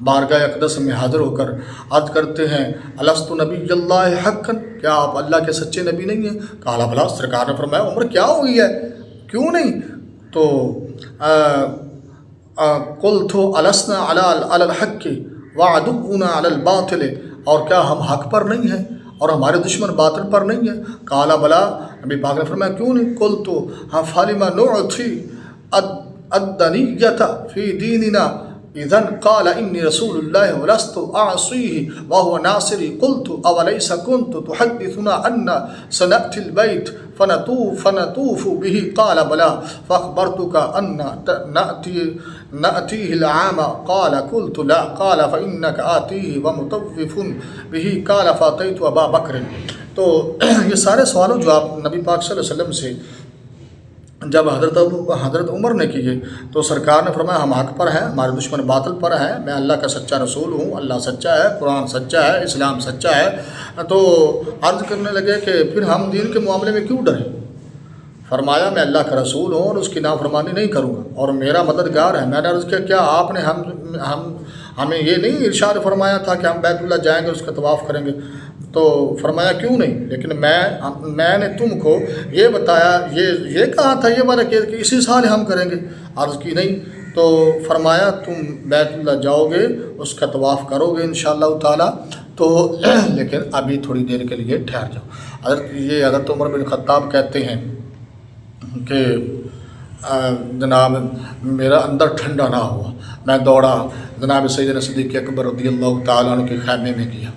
بارگاہ اقدس میں حاضر ہو کر عرض کرتے ہیں، الست نبی اللہ حقا، کیا آپ اللہ کے سچے نبی نہیں ہیں؟ قال بلی، سرکار نے فرمایا، عمر کیا ہوئی ہے، کیوں نہیں؟ تو قلت السنا علی الحق وعدونا علی الباطل، اور کیا ہم حق پر نہیں ہیں اور ہمارے دشمن باطل پر نہیں ہیں؟ قال بلی، نبی پاک نے فرمایا کیوں نہیں؟ قلت فلما نعطی الدنیۃ فی دیننا اذن قال انی رسول اللہ ولست اعصیہ وهو ناصری، قلت اولیس کنت تحدثنا ان سنأتی البیت فنطوف به، قال بلی، فاخبرتک ان نأتیہ العام، قال قلت لا، قال فإنک آتیہ ومطوف به، قال فأتیت ابا بکر۔ تو یہ سارے سوال و جواب نبی پاک صلی اللہ علیہ وسلم سے جب حضرت عمر نے کیے، تو سرکار نے فرمایا ہم حق پر ہیں، ہمارے دشمن باطل پر ہیں، میں اللہ کا سچا رسول ہوں، اللہ سچا ہے، قرآن سچا ہے، اسلام سچا ہے۔ تو عرض کرنے لگے کہ پھر ہم دین کے معاملے میں کیوں ڈریں؟ فرمایا میں اللہ کا رسول ہوں اور اس کی نافرمانی نہیں کروں گا اور میرا مددگار ہے۔ میں نے عرض کیا کیا آپ نے ہمیں یہ نہیں ارشاد فرمایا تھا کہ ہم بیت اللہ جائیں گے، اس کا طواف کریں گے؟ تو فرمایا کیوں نہیں، لیکن میں نے تم کو یہ بتایا، یہ کہا تھا، یہ بات کہ اسی سال ہم کریں گے؟ عرض کی نہیں۔ تو فرمایا تم بیت اللہ جاؤ گے، اس کا طواف کرو گے انشاءاللہ تعالی، تو لیکن ابھی تھوڑی دیر کے لیے ٹھہر جاؤ۔ حضرت عمر بن خطاب کہتے ہیں کہ جناب میرا اندر ٹھنڈا نہ ہوا، میں دوڑا جناب سیدنا صدیق اکبر رضی اللہ تعالیٰ عنہ کے خیمے میں گیا،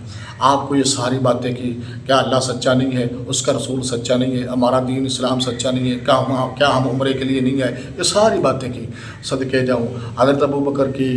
آپ کو یہ ساری باتیں کی، کیا اللہ سچا نہیں ہے، اس کا رسول سچا نہیں ہے، ہمارا دین اسلام سچا نہیں ہے، کیا ہم عمرے کے لیے نہیں آئے، یہ ساری باتیں کی۔ صدقے جاؤں حضرت ابو بکر کی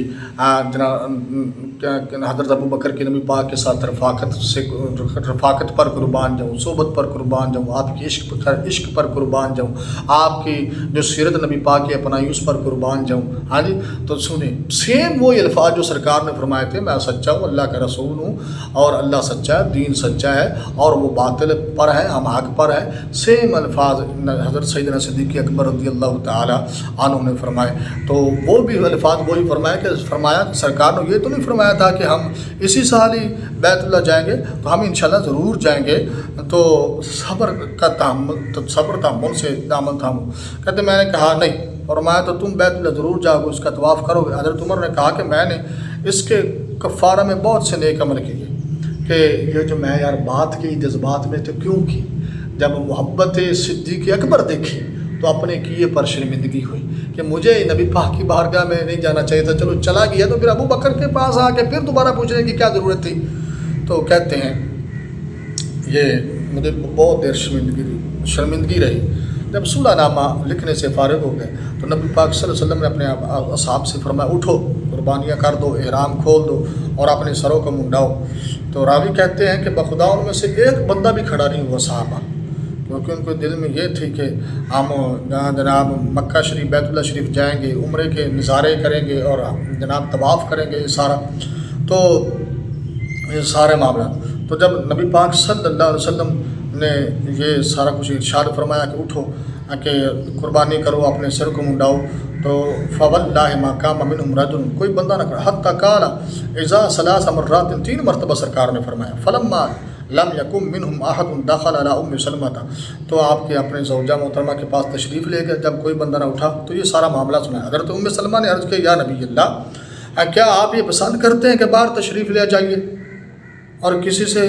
حضرت ابو بکر کے نبی پاک کے ساتھ رفاقت پر قربان جاؤں، صحبت پر قربان جاؤں، آپ کی عشق پر قربان جاؤں، آپ کی جو سیرت نبی پاک کی اپنائی اس پر قربان جاؤں۔ ہاں جی، تو سنیں سیم وہی الفاظ جو سرکار نے فرمائے تھے، میں سچا ہوں، اللہ کا رسول ہوں اور اللہ سچا ہے، دین سچا ہے اور وہ باطل پر ہے، ہم حق پر ہے، سیم الفاظ حضرت سیدنا صدیق اکبر رضی اللہ تعالی عنہ نے فرمائے۔ تو وہ بھی الفاظ وہی فرمایا کہ سرکار نے یہ تو نہیں فرمایا تھا کہ ہم اسی سال ہی بیت اللہ جائیں گے، تو ہم انشاءاللہ ضرور جائیں گے۔ تو صبر تحمل سے دامن تھامو، کہتے میں نے کہا نہیں، فرمایا تو تم بیت اللہ ضرور جاؤ گے، اس کا طواف کرو گے؟ حضرت عمر نے کہا کہ میں نے اس کے کفارہ میں بہت سے نیک عمل کیے، کہ یہ جو میں یار بات کی جذبات میں تو کیوں کی، جب محبت صدیق اکبر دیکھی تو اپنے کیے پر شرمندگی ہوئی کہ مجھے نبی پاک کی بارگاہ میں نہیں جانا چاہیے تھا، چلو چلا گیا تو پھر ابو بکر کے پاس آ کے پھر دوبارہ پوچھنے کی کیا ضرورت تھی؟ تو کہتے ہیں یہ مجھے بہت دیر شرمندگی رہی۔ جب صلح نامہ لکھنے سے فارغ ہو گئے تو نبی پاک صلی اللہ علیہ وسلم نے اپنے اصحاب سے فرمایا اٹھو، قربانیاں کر دو، احرام کھول دو اور اپنے سروں کو منڈاؤ۔ تو راوی کہتے ہیں کہ بخدا ان میں سے ایک بندہ بھی کھڑا نہیں ہوا صحابہ، کیونکہ ان کے دل میں یہ تھی کہ ہم جناب مکہ شریف بیت اللہ شریف جائیں گے، عمرے کے نظارے کریں گے اور جناب طواف کریں گے، یہ سارے معاملات۔ تو جب نبی پاک صلی اللہ علیہ وسلم نے یہ سارا کچھ ارشاد فرمایا کہ اٹھو کہ قربانی کرو، اپنے سر کو منڈاؤ، تو فواللہ ما قام منہم رجل، کوئی بندہ نہ کھڑا، حتی قال اذا ثلاث مرات، 3 مرتبہ سرکار نے فرمایا، فلما لم یکم منہم احد دخل علی ام سلمہ، تو آپ کے اپنے زوجہ محترمہ کے پاس تشریف لے گئے، جب کوئی بندہ نہ اٹھا تو یہ سارا معاملہ سنا۔ حضرت ام سلمہ نے عرض کیا یا نبی اللہ، کیا آپ یہ پسند کرتے ہیں کہ باہر تشریف لے جائیے اور کسی سے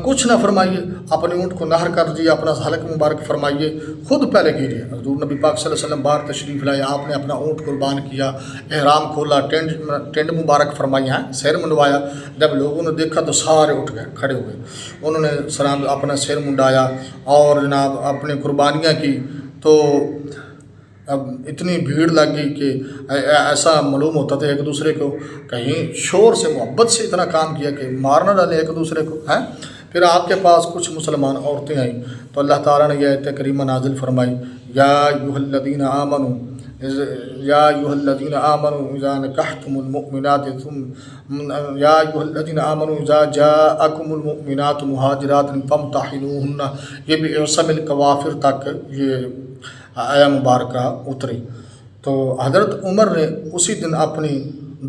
کچھ نہ فرمائیے، اپنے اونٹ کو نہر کر دیجیے، اپنا حلق مبارک فرمائیے، خود پہلے کیجیے۔ حضور نبی پاک صلی اللہ علیہ وسلم باہر تشریف لائے، آپ نے اپنا اونٹ قربان کیا، احرام کھولا، ٹینڈ مبارک فرمائی، سیر منڈوایا۔ جب لوگوں نے دیکھا تو سارے اٹھ گئے، کھڑے ہوئے، انہوں نے سلام اپنا سیر منڈایا اور جناب اپنی قربانیاں کی۔ تو اب اتنی بھیڑ لگ گئی کہ ایسا معلوم ہوتا تھا ایک دوسرے کو، کہیں شور سے محبت سے اتنا کام کیا کہ مارنا ڈالے ایک دوسرے کو ہیں۔ پھر آپ کے پاس کچھ مسلمان عورتیں آئیں تو اللہ تعالیٰ نے یہ آیت کریمہ نازل فرمائی، یا ایھا الذین آمنوا اذا نکحتم المؤمنات اذا جاءکم المؤمنات مہاجرات فامتحنوہن، یہ بھی عصم الکوافر تک یہ آیا مبارکہ اتری۔ تو حضرت عمر نے اسی دن اپنی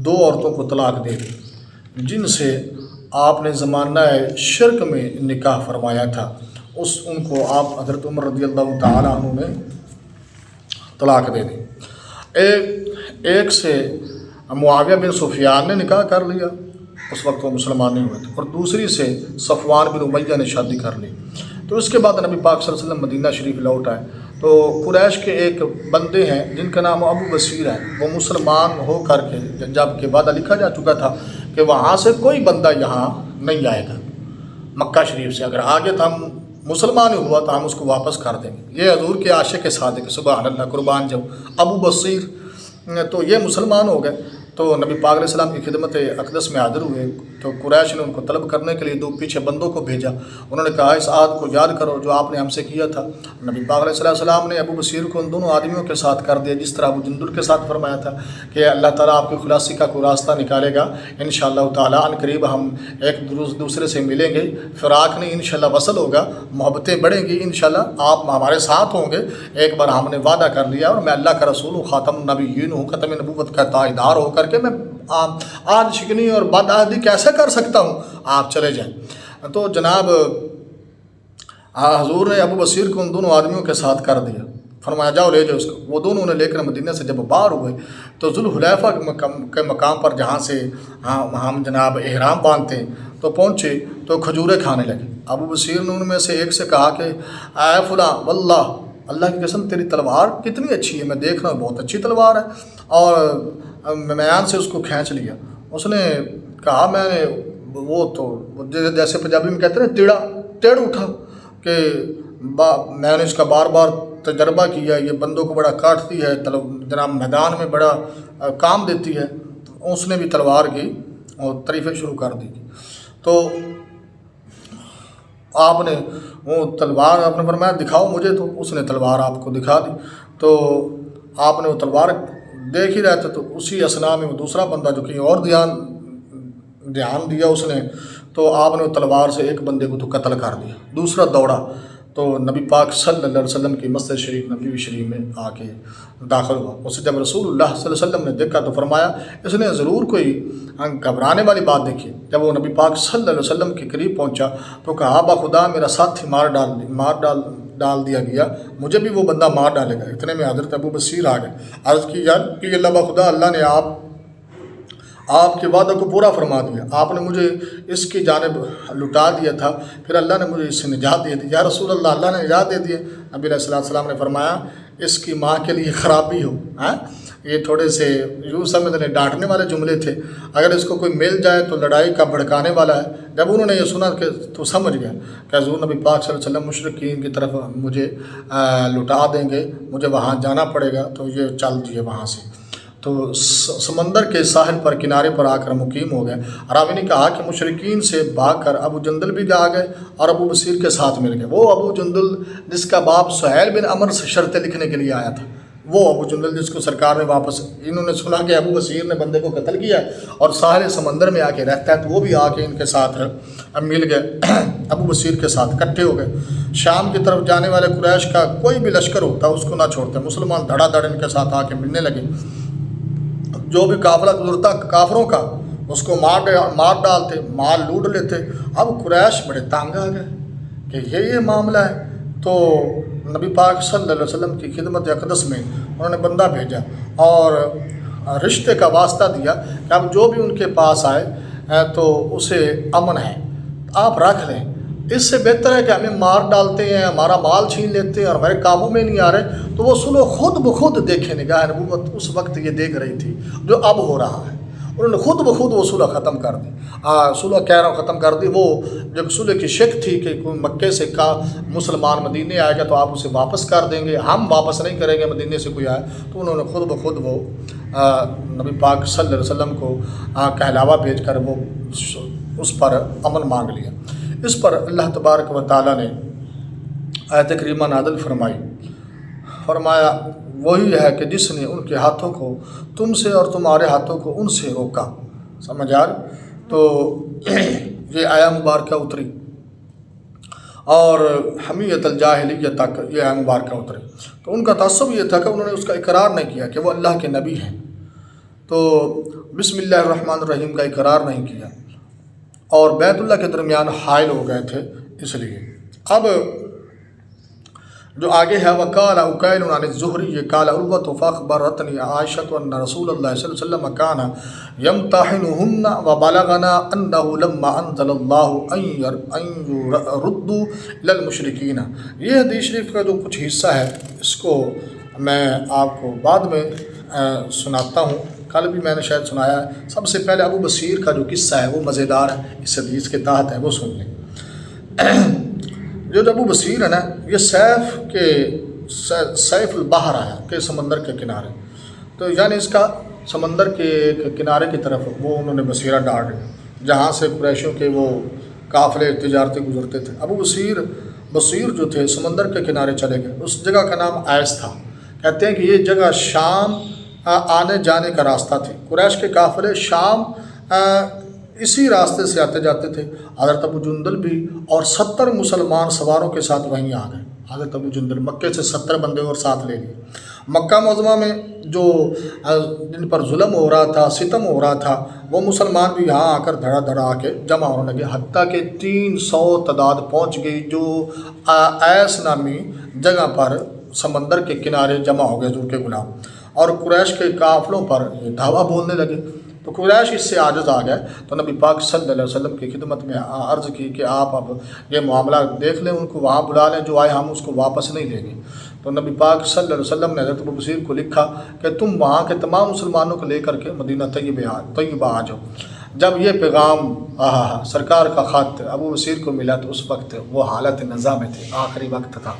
2 عورتوں کو طلاق دے دی جن سے آپ نے زمانہ شرک میں نکاح فرمایا تھا، ان کو آپ حضرت عمر رضی اللہ تعالیٰ عنہ نے طلاق دے دی۔ ایک سے معاویہ بن سفیان نے نکاح کر لیا، اس وقت وہ مسلمان نہیں ہوئے تھے، اور دوسری سے صفوان بن امیہ نے شادی کر لی۔ تو اس کے بعد نبی پاک صلی اللہ علیہ وسلم مدینہ شریف لوٹ آئے تو قریش کے ایک بندے ہیں جن کا نام ابو بصیر ہے، وہ مسلمان ہو کر کے جب کہ وعدہ لکھا جا چکا تھا کہ وہاں سے کوئی بندہ یہاں نہیں آئے گا مکہ شریف سے، اگر آگے تو ہم مسلمان ہوا تو ہم اس کو واپس کر دیں گے۔ یہ حضور کے عاشق صادق سبحان اللہ قربان جب ابو بصیر، تو یہ مسلمان ہو گئے تو نبی پاک علیہ السلام کی خدمت اقدس میں حاضر ہوئے تو قریش نے ان کو طلب کرنے کے لیے 2 پیچھے بندوں کو بھیجا۔ انہوں نے کہا اس عہد کو یاد کرو جو آپ نے ہم سے کیا تھا۔ نبی پاک علیہ السلام نے ابو بصیر کو ان دونوں آدمیوں کے ساتھ کر دیا جس طرح ابو جندل کے ساتھ فرمایا تھا کہ اللہ تعالیٰ آپ کی خلاصی کا کوئی راستہ نکالے گا انشاءاللہ تعالیٰ، ان قریب ہم ایک دوسرے سے ملیں گے، فراق نہیں انشاءاللہ وصل ہوگا، محبتیں بڑھیں گی انشاءاللہ، آپ ہمارے ساتھ ہوں گے۔ ایک بار ہم نے وعدہ کر لیا اور میں اللہ کا رسول ہوں، خاتم النبیین ہوں، ختم نبوت کا تاجدار ہو کر کے میں آج شکنی اور بد عہدی کیسے کر سکتا ہوں، آپ چلے جائیں۔ تو جناب حضور نے ابو بصیر کو ان دونوں آدمیوں کے ساتھ کر دیا، فرمایا جاؤ لے جاؤ اس کو۔ وہ دونوں نے لے کر مدینہ سے جب باہر ہوئے تو ذوالحلیفہ کے مقام پر جہاں سے ہم جناب احرام باندھتے ہیں تو پہنچے تو کھجوریں کھانے لگے۔ ابو بصیر نے ان میں سے ایک سے کہا کہ اے فلاں واللہ، اللہ کی قسم تیری تلوار کتنی اچھی ہے، میں دیکھ رہا ہوں بہت اچھی تلوار ہے، اور میان سے اس کو کھینچ لیا۔ اس نے کہا میں نے وہ تو جیسے پنجابی میں کہتے ہیں ٹیڑھ اٹھا کہ میں نے اس کا بار بار تجربہ کیا، یہ بندوں کو بڑا کاٹتی ہے، جناب میدان میں بڑا کام دیتی ہے۔ تو اس نے بھی تلوار کی اور تعریفیں شروع کر دی۔ تو آپ نے وہ تلوار آپ نے فرمایا دکھاؤ مجھے، تو اس نے تلوار آپ کو دکھا دی۔ تو آپ نے وہ تلوار دیکھ ہی رہے تھے تو اسی اثناء میں وہ دوسرا بندہ جو کہیں اور دھیان دیا اس نے، تو آپ نے وہ تلوار سے ایک بندے کو تو قتل کر دیا، دوسرا دوڑا تو نبی پاک صلی اللہ علیہ وسلم کی مسجد شریف نبوی شریف میں آ کے داخل ہوا۔ اسے جب رسول اللہ صلی اللہ علیہ وسلم نے دیکھا تو فرمایا اس نے ضرور کوئی گھبرانے والی بات دیکھی۔ جب وہ نبی پاک صلی اللہ علیہ وسلم کے قریب پہنچا تو کہا بخدا میرا ساتھی مار ڈال دیا گیا، مجھے بھی وہ بندہ مار ڈالے گا۔ اتنے میں حضرت ابو بصیر آ گئے، عرض کی یار کہ اللہ بخدا اللہ نے آپ کے وعدہ کو پورا فرما دیا، آپ نے مجھے اس کی جانب لٹا دیا تھا، پھر اللہ نے مجھے اس سے نجات دے دی۔ یا رسول اللہ، اللہ نے نجات دے دی۔ نبی علیہ السلام نے فرمایا اس کی ماں کے لیے خرابی ہو، یہ تھوڑے سے یوں سمجھنے ڈانٹنے والے جملے تھے، اگر اس کو کوئی مل جائے تو لڑائی کا بھڑکانے والا ہے۔ جب انہوں نے یہ سنا کہ تو سمجھ گیا کہ حضور نبی پاک صلی اللہ علیہ وسلم مشرکین کی طرف مجھے لٹا دیں گے، مجھے وہاں جانا پڑے گا، تو یہ چل دیے وہاں سے۔ تو سمندر کے ساحل پر کنارے پر آ کر مقیم ہو گئے۔ راوی نے کہا کہ مشرکین سے بھاگ کر ابو جندل بھی آ گئے اور ابو بصیر کے ساتھ مل گئے۔ وہ ابو جندل جس کا باپ سہیل بن عمر سے شرطیں لکھنے کے لیے آیا تھا، وہ ابو جندل جس کو سرکار نے واپس، انہوں نے سنا کہ ابو بصیر نے بندے کو قتل کیا اور ساحل سمندر میں آ کے رہتا ہے، تو وہ بھی آ کے ان کے ساتھ مل گئے، ابو بصیر کے ساتھ اکٹھے ہو گئے۔ شام کی طرف جانے والے قریش کا کوئی بھی لشکر ہوتا اس کو نہ چھوڑتے، مسلمان دھڑا دھڑ ان کے ساتھ آ کے ملنے لگے۔ جو بھی قافلہ گزرتا کافروں کا اس کو مار ڈالتے، مال لوٹ لیتے۔ اب قریش بڑے تانگ آ گئے کہ یہ معاملہ ہے، تو نبی پاک صلی اللہ علیہ وسلم کی خدمت اقدس میں انہوں نے بندہ بھیجا اور رشتے کا واسطہ دیا کہ اب جو بھی ان کے پاس آئے تو اسے امن ہے، آپ رکھ لیں، اس سے بہتر ہے کہ ہمیں مار ڈالتے ہیں، ہمارا مال چھین لیتے ہیں اور ہمارے قابو میں نہیں آ رہے، تو وہ صلح خود بخود دیکھیں، نگاہ نبوت اس وقت یہ دیکھ رہی تھی جو اب ہو رہا ہے، انہوں نے خود بخود وہ صلح ختم کر دی، صلح کہہ رہا ہوں ختم کر دی۔ وہ جب صلح کی شک تھی کہ کوئی مکے سے کا مسلمان مدینے آئے گا تو آپ اسے واپس کر دیں گے، ہم واپس نہیں کریں گے مدینے سے کوئی آئے، تو انہوں نے خود بخود وہ نبی پاک صلی اللہ علیہ وسلم کو کہلاوا بھیج کر وہ اس پر امن مانگ لیا۔ اس پر اللہ تبارک و تعالیٰ نے آیت کریمہ نازل فرمائی، فرمایا وہی ہے کہ جس نے ان کے ہاتھوں کو تم سے اور تمہارے ہاتھوں کو ان سے روکا، سمجھ آ رہی؟ تو یہ آیا مبارکہ اتری اور حمیت الجاہلیہ تک یہ آیا مبارکہ اتری، تو ان کا تعصب یہ تھا کہ انہوں نے اس کا اقرار نہیں کیا کہ وہ اللہ کے نبی ہیں، تو بسم اللہ الرحمن الرحیم کا اقرار نہیں کیا اور بیت اللہ کے درمیان حائل ہو گئے تھے، اس لیے اب جو آگے ہے وقال عقیل عن الزہری قال عروۃ فاخبرتنی عائشہ ان رسول اللہ صلی اللہ علیہ وسلم کان یمتحنہن وبلغنا انہ لما انزل اللہ ان یردوا الی المشرکین۔ یہ حدیث شریف کا جو کچھ حصہ ہے اس کو میں آپ کو بعد میں سناتا ہوں، کل بھی میں نے شاید سنایا ہے۔ سب سے پہلے ابو بصیر کا جو قصہ ہے وہ مزیدار ہے، اس حدیث کے تحت ہے، وہ سن لیں۔ جو ابو بصیر ہے نا، یہ سیف البحر آیا کہ سمندر کے کنارے، تو یعنی اس کا سمندر کے کنارے کی طرف وہ انہوں نے بصیرہ ڈال دیا جہاں سے قریشوں کے وہ قافلے تجارتی گزرتے تھے۔ ابو بصیر جو تھے سمندر کے کنارے چلے گئے، اس جگہ کا نام آئس تھا۔ کہتے ہیں کہ یہ جگہ شام آنے جانے کا راستہ تھی، قریش کے قافلے شام اسی راستے سے آتے جاتے تھے۔ حضرت ابو جندل بھی اور 70 مسلمان سواروں کے ساتھ وہیں آ گئے۔ حضرت ابو جندل مکے سے 70 بندے اور ساتھ لے لیے۔ مکہ معظمہ میں جو جن پر ظلم ہو رہا تھا، ستم ہو رہا تھا، وہ مسلمان بھی یہاں آ کر دھڑا دھڑا آ کے جمع ہونے لگے، حتیٰ کہ 300 تعداد پہنچ گئی جو ایس نامی جگہ پر سمندر کے کنارے جمع ہو گئے حضور کے غلام، اور قریش کے قافلوں پر یہ دعویٰ بولنے لگے۔ تو قریش اس سے عاجز آ گئے، تو نبی پاک صلی اللہ علیہ وسلم کی خدمت میں عرض کی کہ آپ اب یہ معاملہ دیکھ لیں، ان کو وہاں بلا لیں، جو آئے ہم اس کو واپس نہیں لیں گے۔ تو نبی پاک صلی اللہ علیہ وسلم نے حضرت ابو بصیر کو لکھا کہ تم وہاں کے تمام مسلمانوں کو لے کر کے مدینہ طیبہ آ جاؤ۔ جب یہ پیغام سرکار کا خط ابو بصیر کو ملا تو اس وقت وہ حالت نزا میں تھے، آخری وقت تھا۔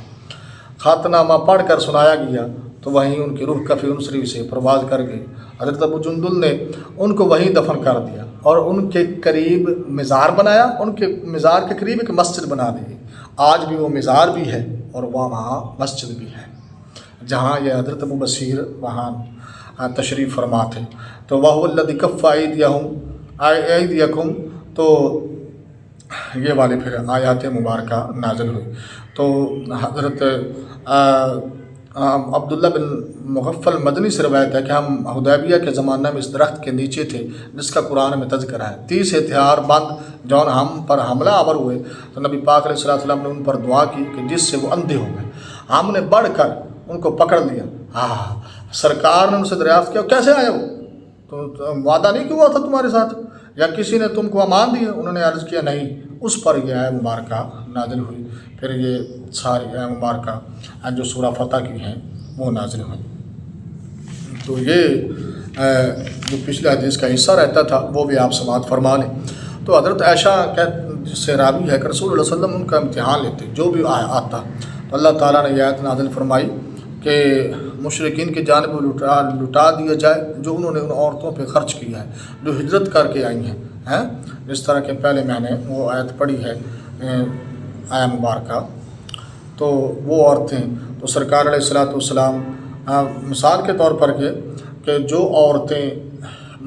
خاتنامہ پڑھ کر سنایا گیا تو وہیں ان کی روح کفی انصری سے پرواز کر گئی۔ حضرت ابو جندل نے ان کو وہیں دفن کر دیا اور ان کے قریب مزار بنایا، ان کے مزار کے قریب ایک مسجد بنا دی۔ آج بھی وہ مزار بھی ہے اور وہاں مسجد بھی ہے جہاں یہ حضرت ابو بصیر وہاں تشریف فرما تھے۔ تو وَهُوَ الَّذِي كَفَّ أَيْدِيَكُمْ، تو یہ والے پھر آیات مبارکہ نازل ہوئی۔ تو حضرت عبداللہ بن مغفل مدنی سے روایت ہے کہ ہم حدیبیہ کے زمانہ میں اس درخت کے نیچے تھے جس کا قرآن میں تذکرہ ہے۔ 30 ہتھیار بند جون ہم پر حملہ آور ہوئے تو نبی پاک علیہ السلام نے ان پر دعا کی کہ جس سے وہ اندھے ہو گئے، ہم نے بڑھ کر ان کو پکڑ لیا۔ سرکار نے ان سے دریافت کیا کیسے آئے ہو، تو وعدہ نہیں کیا ہوا تھا تمہارے ساتھ یا کسی نے تم کو امان دیا؟ انہوں نے عرض کیا نہیں۔ اس پر یہ آیت مبارکہ نازل ہوئی، پھر یہ ساری آیت مبارکہ جو سورہ فتح کی ہیں وہ نازل ہوئی۔ تو یہ جو پچھلے حدیث کا حصہ رہتا تھا وہ بھی آپ سماعت فرما لیں۔ تو حضرت عائشہ سے راوی ہے کہ رسول اللہ صلی اللہ علیہ وسلم ان کا امتحان لیتے جو بھی آتا، تو اللہ تعالیٰ نے یہ آیت نازل فرمائی کہ مشرکین کی جانب لٹا دیا جائے جو انہوں نے ان عورتوں پہ خرچ کیا ہے جو ہجرت کر کے آئی ہیں، جس طرح کہ پہلے میں نے وہ آیت پڑھی ہے آیت مبارکہ۔ تو وہ عورتیں تو سرکار علیہ والسلام مثال کے طور پر کہ جو عورتیں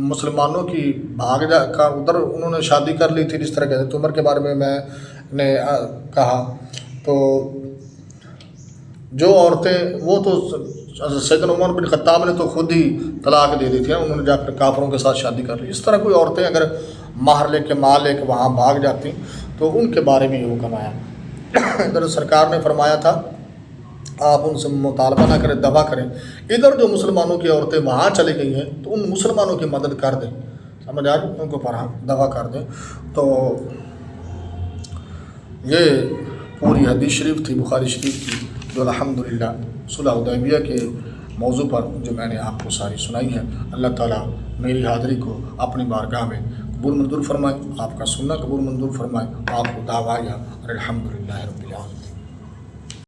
مسلمانوں کی بھاگ جا کر ادھر انہوں نے شادی کر لی تھی، جس طرح کہ حضرت عمر کے بارے میں نے کہا، تو جو عورتیں وہ تو سیدنا عمر بن خطاب نے تو خود ہی طلاق دے دی تھی، انہوں نے جا کر کافروں کے ساتھ شادی کر لی۔ اس طرح کوئی عورتیں اگر مہر لے کے مال لے کے وہاں بھاگ جاتی تو ان کے بارے میں یہ حکم آیا۔ ادھر سرکار نے فرمایا تھا آپ ان سے مطالبہ نہ کریں، دعویٰ کریں، ادھر جو مسلمانوں کی عورتیں وہاں چلی گئی ہیں تو ان مسلمانوں کی مدد کر دیں، سمجھ آ رہی، ان کو دعویٰ کر دیں۔ تو یہ پوری حدیث شریف تھی بخاری شریف کی، جو الحمدللہ صلح حدیبیہ کے موضوع پر جو میں نے آپ کو ساری سنائی ہے۔ اللہ تعالیٰ میری حاضری کو اپنی بارگاہ میں قبول منظور فرمائے، آپ کا سننا قبول منظور فرمائے۔ آپ کو دعویٰ الحمدللہ رب العالمین۔